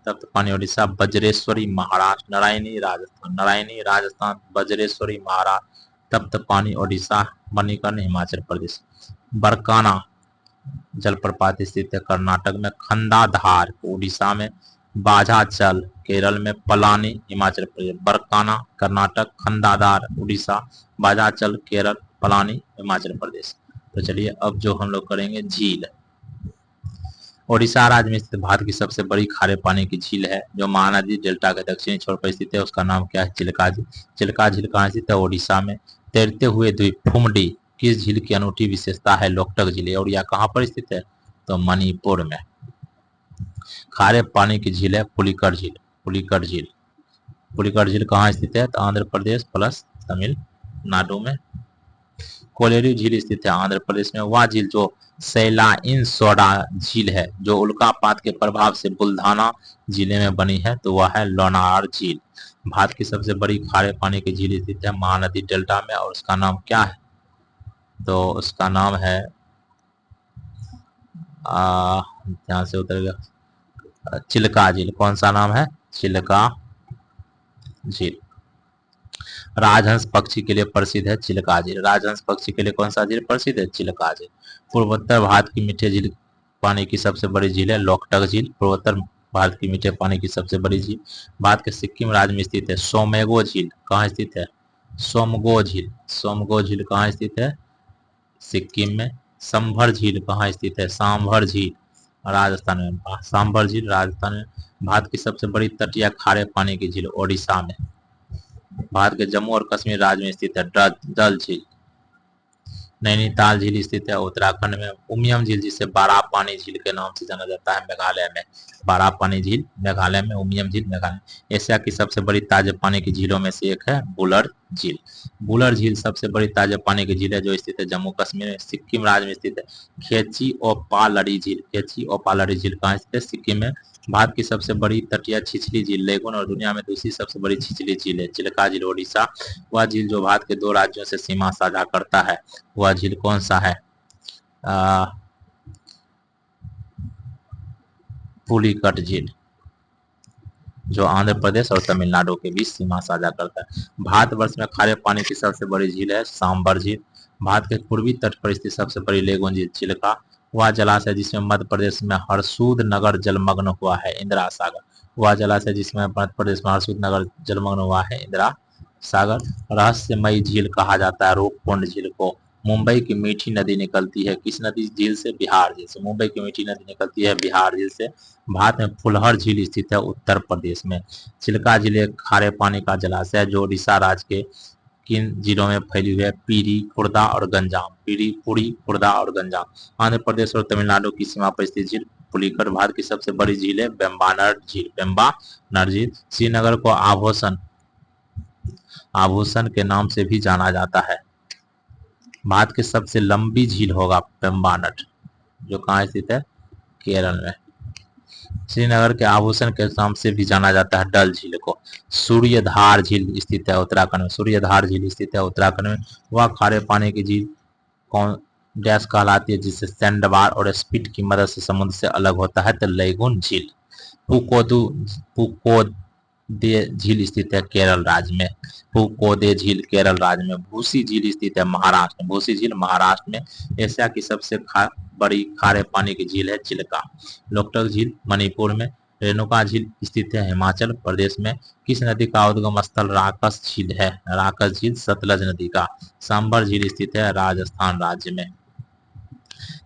[SPEAKER 1] तप्त पानी ओडिशा, वज्रेश्वरी महाराष्ट्र, नारायणी राजस्थान, वज्रेश्वरी महाराष्ट्र, तप्त पानी ओडिशा, मणिकर्ण हिमाचल प्रदेश। बरकाना जलप्रपात स्थित है कर्नाटक में, खंडाधार उड़ीसा में, बाझाचल केरल में, पलानी हिमाचल प्रदेश। बरकाना कर्नाटक, खंडाधार उड़ीसा, बाझाचल केरल, पलानी हिमाचल प्रदेश। तो चलिए अब जो हम लोग करेंगे झील। ओडिशा राज्य में स्थित भारत की सबसे बड़ी खारे पानी की झील है जो महानदी डेल्टा के दक्षिणी छोर पर स्थित है, उसका नाम क्या है? चिल्का झील। चिल्का झील कहाँ स्थित है? ओडिशा में। तैरते हुए द्वीप फुमडी किस झील की अनूठी विशेषता है? लोकटक झील। और यह कहाँ पर स्थित है? तो मणिपुर में। खारे पानी की झील है पुलिकट झील। पुलिकट झील, पुलिकट झील कहाँ स्थित है? तो आंध्र प्रदेश प्लस तमिलनाडु में। कोलेरू झील स्थित है आंध्र प्रदेश में। वह झील जो सैलाइन सोडा झील है जो उल्कापात के प्रभाव से बुल्धाना जिले में बनी है, तो वह है लोनार झील। भारत की सबसे बड़ी खारे पानी की झील स्थित है महानदी डेल्टा में, और उसका नाम क्या है? तो उसका नाम है ध्यान से उतर गया, चिल्का झील। कौन सा नाम है? चिल्का झील। राजहंस पक्षी के लिए प्रसिद्ध है चिल्का झील। राजहंस पक्षी के लिए कौन सा झील प्रसिद्ध है? चिल्का झील। पूर्वोत्तर भारत की मीठे झील पानी की सबसे बड़ी झील है लोकटक झील। पूर्वोत्तर भारत की मीठे पानी की सबसे बड़ी झील। भारत के सिक्किम राज्य में स्थित है सोमेगो झील। कहाँ स्थित है? सोमगो झील। सोमगो झील कहाँ स्थित है? सिक्किम में। संभर झील कहाँ स्थित है? सांभर झील राजस्थान में। सांभर झील राजस्थान में। भारत की सबसे बड़ी तटीय खारे पानी की झील ओडिशा में। भारत के जम्मू और कश्मीर राज्य में स्थित है डल झील। नैनीताल झील स्थित है उत्तराखंड में। उमियम झील जिसे बारापानी झील के नाम से जाना जाता है मेघालय में। बारापानी झील मेघालय में, उमियम झील मेघालय। एशिया की सबसे बड़ी ताजे पानी की झीलों में से एक है बुलर झील। बुलर झील सबसे बड़ी ताजे पानी की झील है जो स्थित है जम्मू कश्मीर में। सिक्किम राज्य में स्थित है खेची ओपालड़ी झील। खेची ओपालड़ी झील कहाँ स्थित है? सिक्किम में। भारत की सबसे बड़ी तटीय छिछली झील लेगुन और दुनिया में दूसरी सबसे बड़ी छिछली झील है चिल्का झील ओडिशा। वह झील जो भारत के दो राज्यों से सीमा साझा करता है, वह झील कौन सा है? पुलिकट झील, जो आंध्र प्रदेश और तमिलनाडु के बीच सीमा साझा करता है। भारतवर्ष में खारे पानी की सबसे बड़ी झील है सांबर झील। भारत के पूर्वी तट पर स्थित सबसे बड़ी लेगुन झील चिल्का। वह जलाशय जिसमें मध्य प्रदेश में हरसूद नगर जलमग्न हुआ है इंदिरा सागर। वह जलाशय जिसमें मध्य प्रदेश में हरसूद नगर जलमग्न हुआ है इंदिरा सागर। रहस्यमयी झील कहा जाता है रूपकुंड झील को। मुंबई की मीठी नदी निकलती है किस नदी झील से? बिहार झील से। मुंबई की मीठी नदी निकलती है बिहार झील से। भारत में फुलहर झील स्थित है उत्तर प्रदेश में। चिल्का झील एक खारे पानी का जलाशय है जो ओडिशा राज्य के किन जिलों में फैली हुई है? पीरी, खुर्दा और गंजाम। पीरी, पुरी, खुर्दा और गंजाम। आंध्र प्रदेश और तमिलनाडु की सीमा पर स्थित झील पुलिकट भारत की सबसे बड़ी झील है बेम्बानर झील। बेम्बानर झील श्रीनगर को आभूषण के नाम से भी जाना जाता है। भारत की सबसे लंबी झील होगा बेम्बानर, जो कहाँ स्थित है? केरल में। श्रीनगर के आभूषण के नाम से भी जाना जाता है डल झील को। सूर्यधार झील स्थित है उत्तराखंड में। सूर्यधार झील स्थित है उत्तराखंड में। वह खारे पानी की झील कौन डैश कहलाती है जिससे सैंडबार और स्पीड की मदद से समुद्र से अलग होता है? तो लेगुन झील। पुकोदे झील स्थित है केरल राज्य में। पुकोदे झील केरल राज्य में। भूसी झील स्थित है महाराष्ट्र में। भूसी झील महाराष्ट्र में। एशिया की सबसे बड़ी खारे पानी की झील है चिल्का। लोकटक झील मणिपुर में। रेणुका झील स्थित है हिमाचल प्रदेश में। किस नदी का उद्गम स्थल राकस झील है? राकस झील सतलज नदी का। सांबर झील स्थित है राजस्थान राज्य में।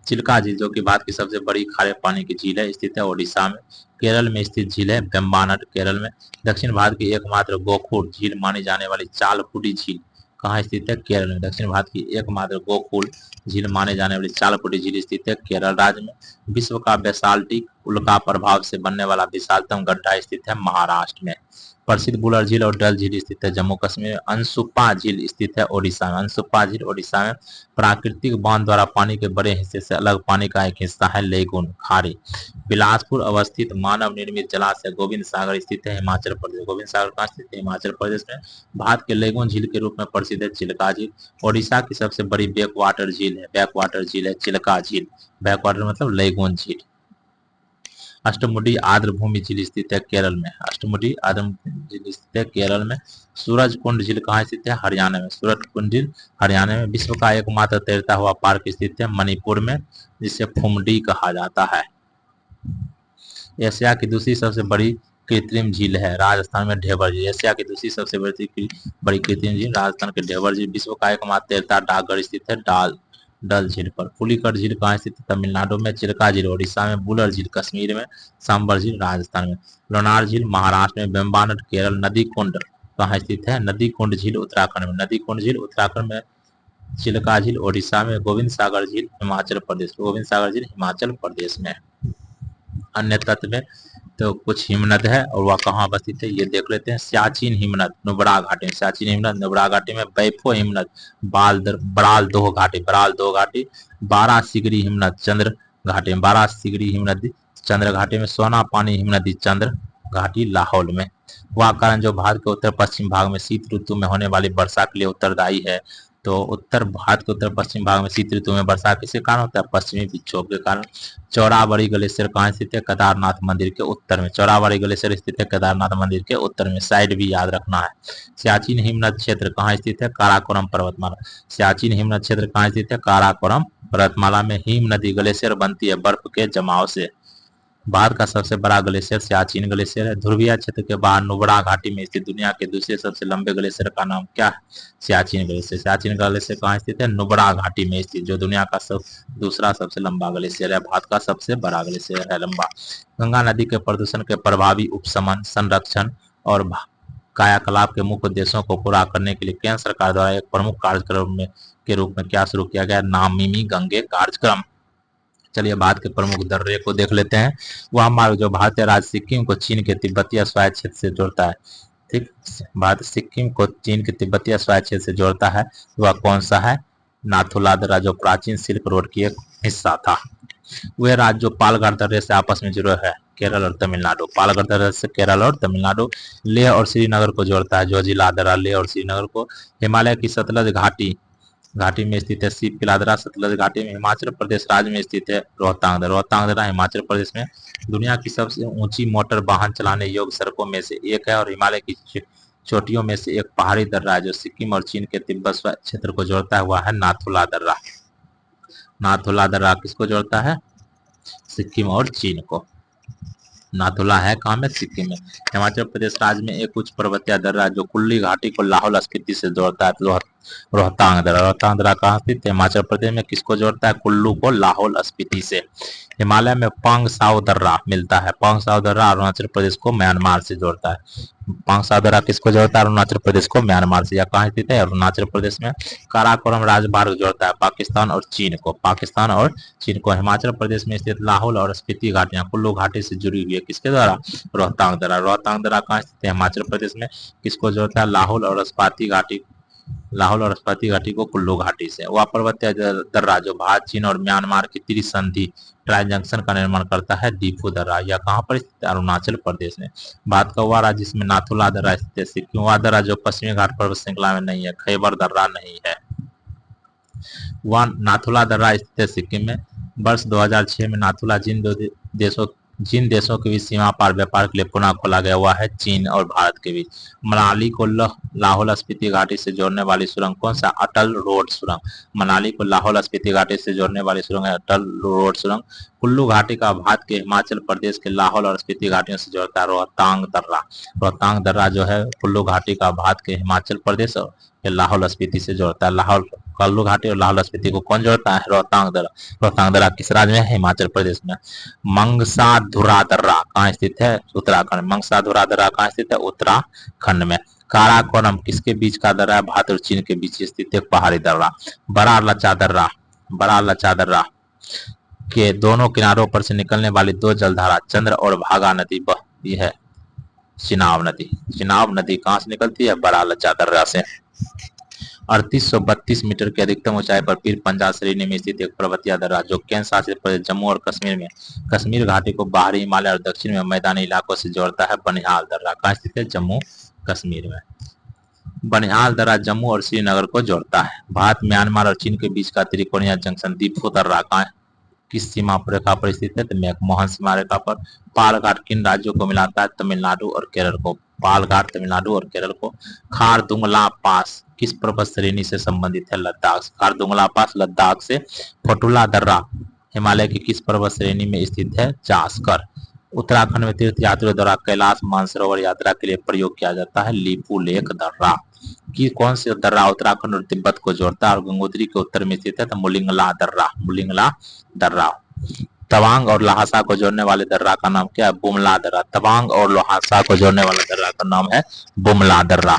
[SPEAKER 1] चिल्का झील जो कि भारत की सबसे बड़ी खारे पानी की झील है स्थित है ओडिशा में। केरल में स्थित झील है बेम्बानर केरल में। दक्षिण भारत की एकमात्र गोकुल झील मानी जाने वाली चालकुडी झील कहाँ स्थित है? केरल में। दक्षिण भारत की एकमात्र गोकुल झील माने जाने वाली चालकुडी झील स्थित है केरल राज्य में। विश्व का बेसाल्टिक उल्का प्रभाव से बनने वाला विशालतम गड्ढा स्थित है महाराष्ट्र में। प्रसिद्ध बुलर झील और डल झील स्थित है जम्मू कश्मीर में। अंशुपा झील स्थित है ओडिशा में। अंशुपा झील ओडिशा में। प्राकृतिक बांध द्वारा पानी के बड़े हिस्से से अलग पानी का एक हिस्सा है लेगुन खारी। बिलासपुर अवस्थित मानव निर्मित जलाशय गोविंद सागर स्थित है हिमाचल प्रदेश। गोविंद सागर कहाँ स्थित है? हिमाचल प्रदेश में। भारत के लेगुन झील के रूप में प्रसिद्ध है चिल्का झील। ओडिशा की सबसे बड़ी बैकवाटर झील है चिल्का झील। बैकवाटर मतलब लेगुन झील। अष्टमुडी आर्द्र भूमि झील स्थित है केरल में। अष्टमुडी आर्द्र झील स्थित है केरल में। सूरज कुंड झील कहाँ स्थित है? हरियाणा में। सूरज कुंड झील हरियाणा में। विश्व का एकमात्र तैरता हुआ पार्क स्थित है मणिपुर में, जिसे फुमडी कहा जाता है। एशिया की दूसरी सबसे बड़ी कृत्रिम झील है राजस्थान में ढेबर झील। एशिया की दूसरी सबसे बड़ी कृत्रिम झील राजस्थान के ढेबर झील। विश्व का एकमात्र तैरता डाकघर स्थित है डल झील पर। पुलिकट झील कहाँ स्थित है? तमिलनाडु में। चिल्का झील ओडिशा में। बुलर झील कश्मीर में। सांबर झील राजस्थान में। लोनार झील महाराष्ट्र में। वेम्बनाड केरल। नदी कुंड कहाँ स्थित है? नदी कुंड झील उत्तराखंड में। नदी कुंड झील उत्तराखंड में। चिल्का झील ओडिशा में। गोविंद सागर झील हिमाचल प्रदेश। गोविंद सागर झील हिमाचल प्रदेश में। अन्य तत्व में तो कुछ हिमनद है और वह कहाँ अवस्थित है ये देख लेते हैं। सियाचिन हिमनद नुब्रा घाटी में। सियाचिन हिमनद नुब्रा घाटी में। बैफो हिमनद बराल दो घाटी। बारह सिगरी हिमनद चंद्र घाटी में। बारह सिगरी हिमनद चंद्र घाटी में। सोना पानी हिमनदी चंद्र घाटी लाहौल में। वह कारण जो भारत के उत्तर पश्चिम भाग में शीत ऋतु में होने वाली वर्षा के लिए उत्तरदायी है। तो उत्तर भारत के उत्तर पश्चिम भाग में शीत ऋतु में वर्षा किसके कारण होता है? पश्चिमी विक्षोभ के कारण। चौराबाड़ी ग्लेशियर कहाँ स्थित है? केदारनाथ मंदिर के उत्तर में। चौराबाड़ी ग्लेशियर स्थित है केदारनाथ मंदिर के उत्तर में। साइड भी याद रखना है। सियाचिन हिमनद क्षेत्र कहाँ स्थित है? काराकोरम पर्वतमाला। सियाचिन हिमनद क्षेत्र कहाँ स्थित है? काराकोरम पर्वतमाला में। हिम नदी ग्लेशियर बनती है बर्फ के जमाव से। भारत का सबसे बड़ा ग्लेशियर सियाचिन ग्लेशियर है। ध्रुवीय क्षेत्र के बाहर नुब्रा घाटी में स्थित दुनिया के दूसरे सबसे लंबे ग्लेशियर का नाम क्या है? सियाचिन ग्लेशियर। सियाचिन ग्लेशियर कहाँ स्थित है? नुब्रा घाटी में स्थित, जो दुनिया का दूसरा सबसे लंबा ग्लेशियर है। भारत का सबसे बड़ा ग्लेशियर है लंबा। गंगा नदी के प्रदूषण के प्रभावी उपशमन, संरक्षण और कायाकलाप के मुख्य उद्देश्यों को पूरा करने के लिए केंद्र सरकार द्वारा एक प्रमुख कार्यक्रम के रूप में क्या शुरू किया गया? नमामि गंगे कार्यक्रम। चलिए भारत के प्रमुख दर्रे को देख लेते हैं। वह मार्ग जो भारतीय राज्य सिक्किम को चीन के तिब्बतीय स्वायत्त क्षेत्र से जोड़ता है। ठीक, भारत सिक्किम को चीन के तिब्बतीय स्वायत्त क्षेत्र से जोड़ता है, वह कौन सा है? नाथुला दर्रा, जो प्राचीन सिल्क रोड की एक हिस्सा था। वह राज्य जो पालघर दर्रे से आपस में जुड़े है, केरल और तमिलनाडु। पालघर दर्रे से केरल और तमिलनाडु। लेह और श्रीनगर को जोड़ता है, जो जिला दर्रा लेह और श्रीनगर को। हिमालय की सतलज घाटी में स्थित है सीप किला दर्रा। सतलज घाटी में। हिमाचल प्रदेश राज्य में स्थित है रोहतांग दर्रा। रोहतांग दर्रा हिमाचल प्रदेश में। दुनिया की सबसे ऊंची मोटर वाहन चलाने योग्य सड़कों में से एक है और हिमालय की चोटियों में से एक पहाड़ी दर्रा है जो सिक्किम और चीन के तिब्बत क्षेत्र को जोड़ता है, वह है नाथुला दर्रा। नाथुला दर्रा किसको जोड़ता है? सिक्किम और चीन को। नाथुला है कहाँ में? सिक्किम में। हिमाचल प्रदेश राज्य में एक उच्च पर्वतीय दर्रा जो कुल्ली घाटी को लाहौल स्पीति से जोड़ता है, रोहतांग दर्रा। रोहतांग दर्रा कहाँ स्थित है? हिमाचल प्रदेश में। किसको जोड़ता है? कुल्लू को लाहौल स्पीति से। हिमालय में पांगसाउ दर्रा मिलता है। पांगसाउ दर्रा अरुणाचल प्रदेश को म्यांमार से जोड़ता है। पांगसाउ दर्रा किसको जोड़ता है? अरुणाचल प्रदेश को म्यांमार से। या कहाँ स्थित है? अरुणाचल प्रदेश में। काराकोरम राजमार्ग जोड़ता है पाकिस्तान और चीन को। पाकिस्तान और चीन को। हिमाचल प्रदेश में स्थित लाहौल और स्पीति घाटियां कुल्लू घाटी से जुड़ी हुई है, किसके द्वारा? रोहतांग दर्रा। रोहतांग दर्रा कहाँ स्थित है? हिमाचल प्रदेश में। किसको जोड़ता है? लाहौल और स्पीति घाटी। लाहौल और स्पीति घाटी को कुल्लू घाटी से। वह पर्वतीय दर्रा जो भारत, चीन और म्यांमार की त्रिसंधि ट्राई जंक्शन का निर्माण करता है, डीफू दर्रा। यह कहाँ पर स्थित है? अरुणाचल प्रदेश में। भारत का वह राज्य जिसमें नाथुला दर्रा स्थित है, सिक्किम। वह दर्रा जो पश्चिमी घाट पर्वत श्रृंखला में नहीं है, खैबर दर्रा नहीं है। वह नाथुला दर्रा स्थित है सिक्किम में। वर्ष 2006 में नाथुला जिन देशों के बीच सीमा पार व्यापार के लिए पुनः खोला गया हुआ है, चीन और भारत के बीच। मनाली को लाहौल स्पीति घाटी से जोड़ने वाली सुरंग कौन सा? अटल रोड सुरंग। मनाली को लाहौल स्पीति घाटी से जोड़ने वाली सुरंग है अटल रोड सुरंग। कुल्लू घाटी का भारत के हिमाचल प्रदेश के लाहौल और स्पीति घाटियों से जोड़ता है रोहतांग दर्रा। रोहतांग दर्रा जो है कुल्लू घाटी का भारत के हिमाचल प्रदेश और लाहौल स्पीति से जोड़ता है। लाहौल कुल्लू घाटी और लाहौल स्पीति को कौन जोड़ता है? रोहतांग दर्रा। रोहतांग दर्रा किस राज्य में है? हिमाचल प्रदेश में। मंगसाधुरा दर्रा कहाँ स्थित है? उत्तराखंड। मंगसाधुरा दर्रा कहाँ स्थित है? उत्तराखंड में। काराकोरम किसके बीच का दर्रा है? भारत और चीन के बीच स्थित एक पहाड़ी दर्रा। बड़ा लचा दर्रा के दोनों किनारों पर से निकलने वाली दो जलधारा चंद्र और भागा नदी बहती है। चिनाब नदी कहाँ से निकलती है? बड़ा लचा दर्रा से। 3832 मीटर की अधिकतम ऊंचाई पर पीर पंजाब श्रेणी में स्थित एक पर्वतीय दर्रा जो केंद्र शासित प्रदेश जम्मू और कश्मीर में कश्मीर घाटी को बाहरी हिमालय और दक्षिण में मैदानी इलाकों से जोड़ता है। बनिहाल दर्रा कहाँ स्थित है? जम्मू कश्मीर में। बनिहाल दर्रा जम्मू और श्रीनगर को जोड़ता है। भारत, म्यांमार और चीन के बीच का त्रिकोणीय जंक्शन दीफू दर्रा कहाँ किस सीमा रेखा पर स्थित है? तो मैकमोहन सीमा रेखा पर। पालघाट किन राज्यों को मिलाता है? तमिलनाडु और केरल को। पालघाट तमिलनाडु और केरल को। खारदुंगला पास किस पर्वत श्रेणी से संबंधित है? लद्दाख। खारदुंगला पास लद्दाख से। फटुला दर्रा हिमालय की किस पर्वत श्रेणी में स्थित है? जास्कर। उत्तराखंड में तीर्थ यात्रियों द्वारा कैलाश मानसरोवर यात्रा के लिए प्रयोग किया जाता है लिपू लेक दर्रा। कि कौन सा दर्रा उत्तराखंड और तिब्बत को जोड़ता है और गंगोत्री के उत्तर में स्थित है? तो मुलिंगला दर्रा। मुलिंगला दर्रा। तवांग और लहासा को जोड़ने वाले दर्रा का नाम क्या है? बुमला दर्रा। तवांग और लहासा को जोड़ने वाले दर्रा का नाम है बुमला दर्रा।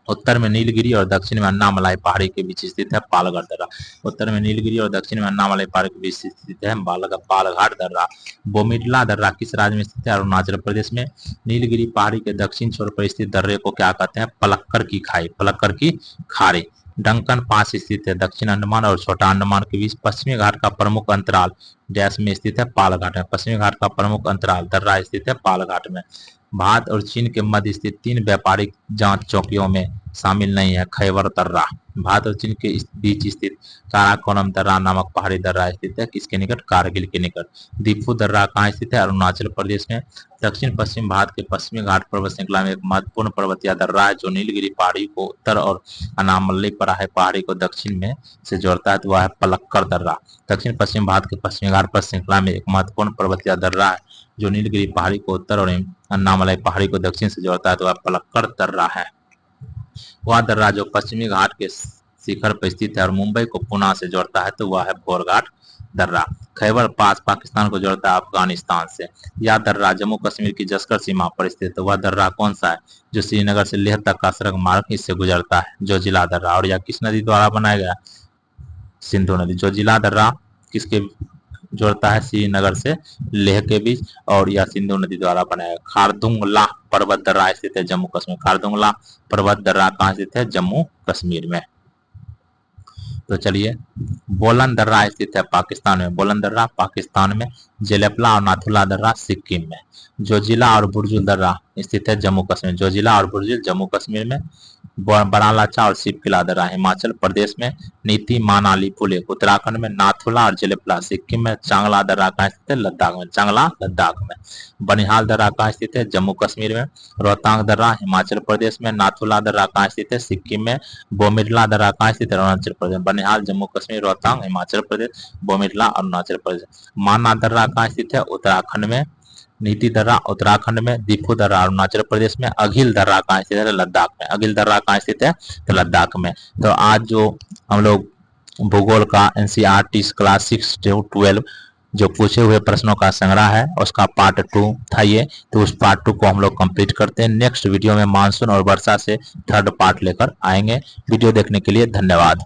[SPEAKER 1] उत्तर में नीलगिरी और दक्षिण में अन्नामलाई पहाड़ी के बीच स्थित है पालघाट दर्रा। उत्तर में नीलगिरी और दक्षिण में अन्नामलाई पहाड़ी के बीच स्थित है पालघाट दर्रा। बोमिडला दर्रा किस राज्य में स्थित है? अरुणाचल प्रदेश में। नीलगिरी पहाड़ी के दक्षिण छोर पर स्थित दर्रे को क्या कहते हैं? पलक्कड़ की खाई। पलक्कड़ की खाड़ी। डंकन पास स्थित है दक्षिण अंडमान और छोटा अंडमान के बीच। पश्चिमी घाट का प्रमुख अंतराल डैश में स्थित है? पालघाट में। पश्चिमी घाट का प्रमुख अंतराल दर्रा स्थित है पालघाट में। भारत और चीन के मध्य स्थित 3 व्यापारिक जांच चौकियों में शामिल नहीं है खैबर दर्रा। भारत और चीन के बीच स्थित काराकोरम दर्रा नामक पहाड़ी दर्रा स्थित है किसके निकट? कारगिल के निकट। दीफू दर्रा कहाँ स्थित है? अरुणाचल प्रदेश में। दक्षिण पश्चिम भारत के पश्चिमी घाट पर्वत श्रृंखला में एक महत्वपूर्ण पर्वतीय दर्रा है जो नीलगिरी पहाड़ी को उत्तर और अनामलई पहाड़ी को दक्षिण में से जोड़ता है, तो वह है पलक्कड़ दर्रा। दक्षिण पश्चिम भारत के पश्चिमी घाट पर्वत श्रृंखला में एक महत्वपूर्ण पर्वतीय दर्रा है जो नीलगिरी पहाड़ी को उत्तर और अन्नामलाई पहाड़ी को दक्षिण से जोड़ता है, तो वह पलक्कड़ दर्रा है। वह दर्रा जो पश्चिमी घाट के शिखर पर स्थित है और मुंबई को पुणे से जोड़ता है, तो वह है बोरघाट दर्रा। खैबर पास पाकिस्तान को जोड़ता है अफगानिस्तान से। यह दर्रा जम्मू कश्मीर की जस्कर सीमा पर स्थित है। वह दर्रा कौन सा है? जो श्रीनगर से लेह तक का सड़क मार्ग इससे गुजरता है, जोजिला दर्रा। और यह किस नदी द्वारा बनाया गया? सिंधु नदी। जोजिला दर्रा किसके जोड़ता है? श्रीनगर से लेह के बीच, और यह सिंधु नदी द्वारा बनाया। खारदुंगला पर्वत दर्रा स्थित है जम्मू कश्मीर। खारदुंगला पर्वत दर्रा कहाँ स्थित है? जम्मू कश्मीर में। तो चलिए, बोलन दर्रा स्थित है पाकिस्तान में। बोलन दर्रा पाकिस्तान में। जेलेपला और नाथुला दर्रा सिक्किम में। जोजिला और बुर्जुल दर्रा स्थित है जम्मू कश्मीर। जोजिला और बुर्जुल जम्मू कश्मीर में। बरालाचा और शिवकिला दर्रा हिमाचल प्रदेश में। नीति माना लिपू लेक उत्तराखंड में। नाथुला और जेलेपला सिक्किम में। चांगला दर्रा कहाँ स्थित है? लद्दाख में। चांगला लद्दाख में। बनिहाल दर्रा कहाँ स्थित है? जम्मू कश्मीर में। रोहतांग दर्रा हिमाचल प्रदेश में। नाथुला दर्रा कहाँ स्थित है? सिक्किम में। बोमिडला दर्रा कहाँ स्थित है? अरुणाचल प्रदेश। बनिहाल जम्मू कश्मीर, रोहतांग हिमाचल प्रदेश, बोमिडला अरुणाचल प्रदेश। माना दर्रा कहाँ स्थित है? उत्तराखंड में। नीति दर्रा उत्तराखंड में। दीफू दर्रा अरुणाचल प्रदेश में। अघिल दर्रा कहाँ स्थित है? लद्दाख में। अघिल दर्रा कहाँ स्थित है? तो लद्दाख में। तो आज जो हम लोग भूगोल का एनसीईआरटी क्लास 6 to 12 जो पूछे हुए प्रश्नों का संग्रह है उसका पार्ट 2 था ये, तो उस पार्ट 2 को हम लोग कंप्लीट करते हैं। नेक्स्ट वीडियो में मानसून और वर्षा से थर्ड पार्ट लेकर आएंगे। वीडियो देखने के लिए धन्यवाद।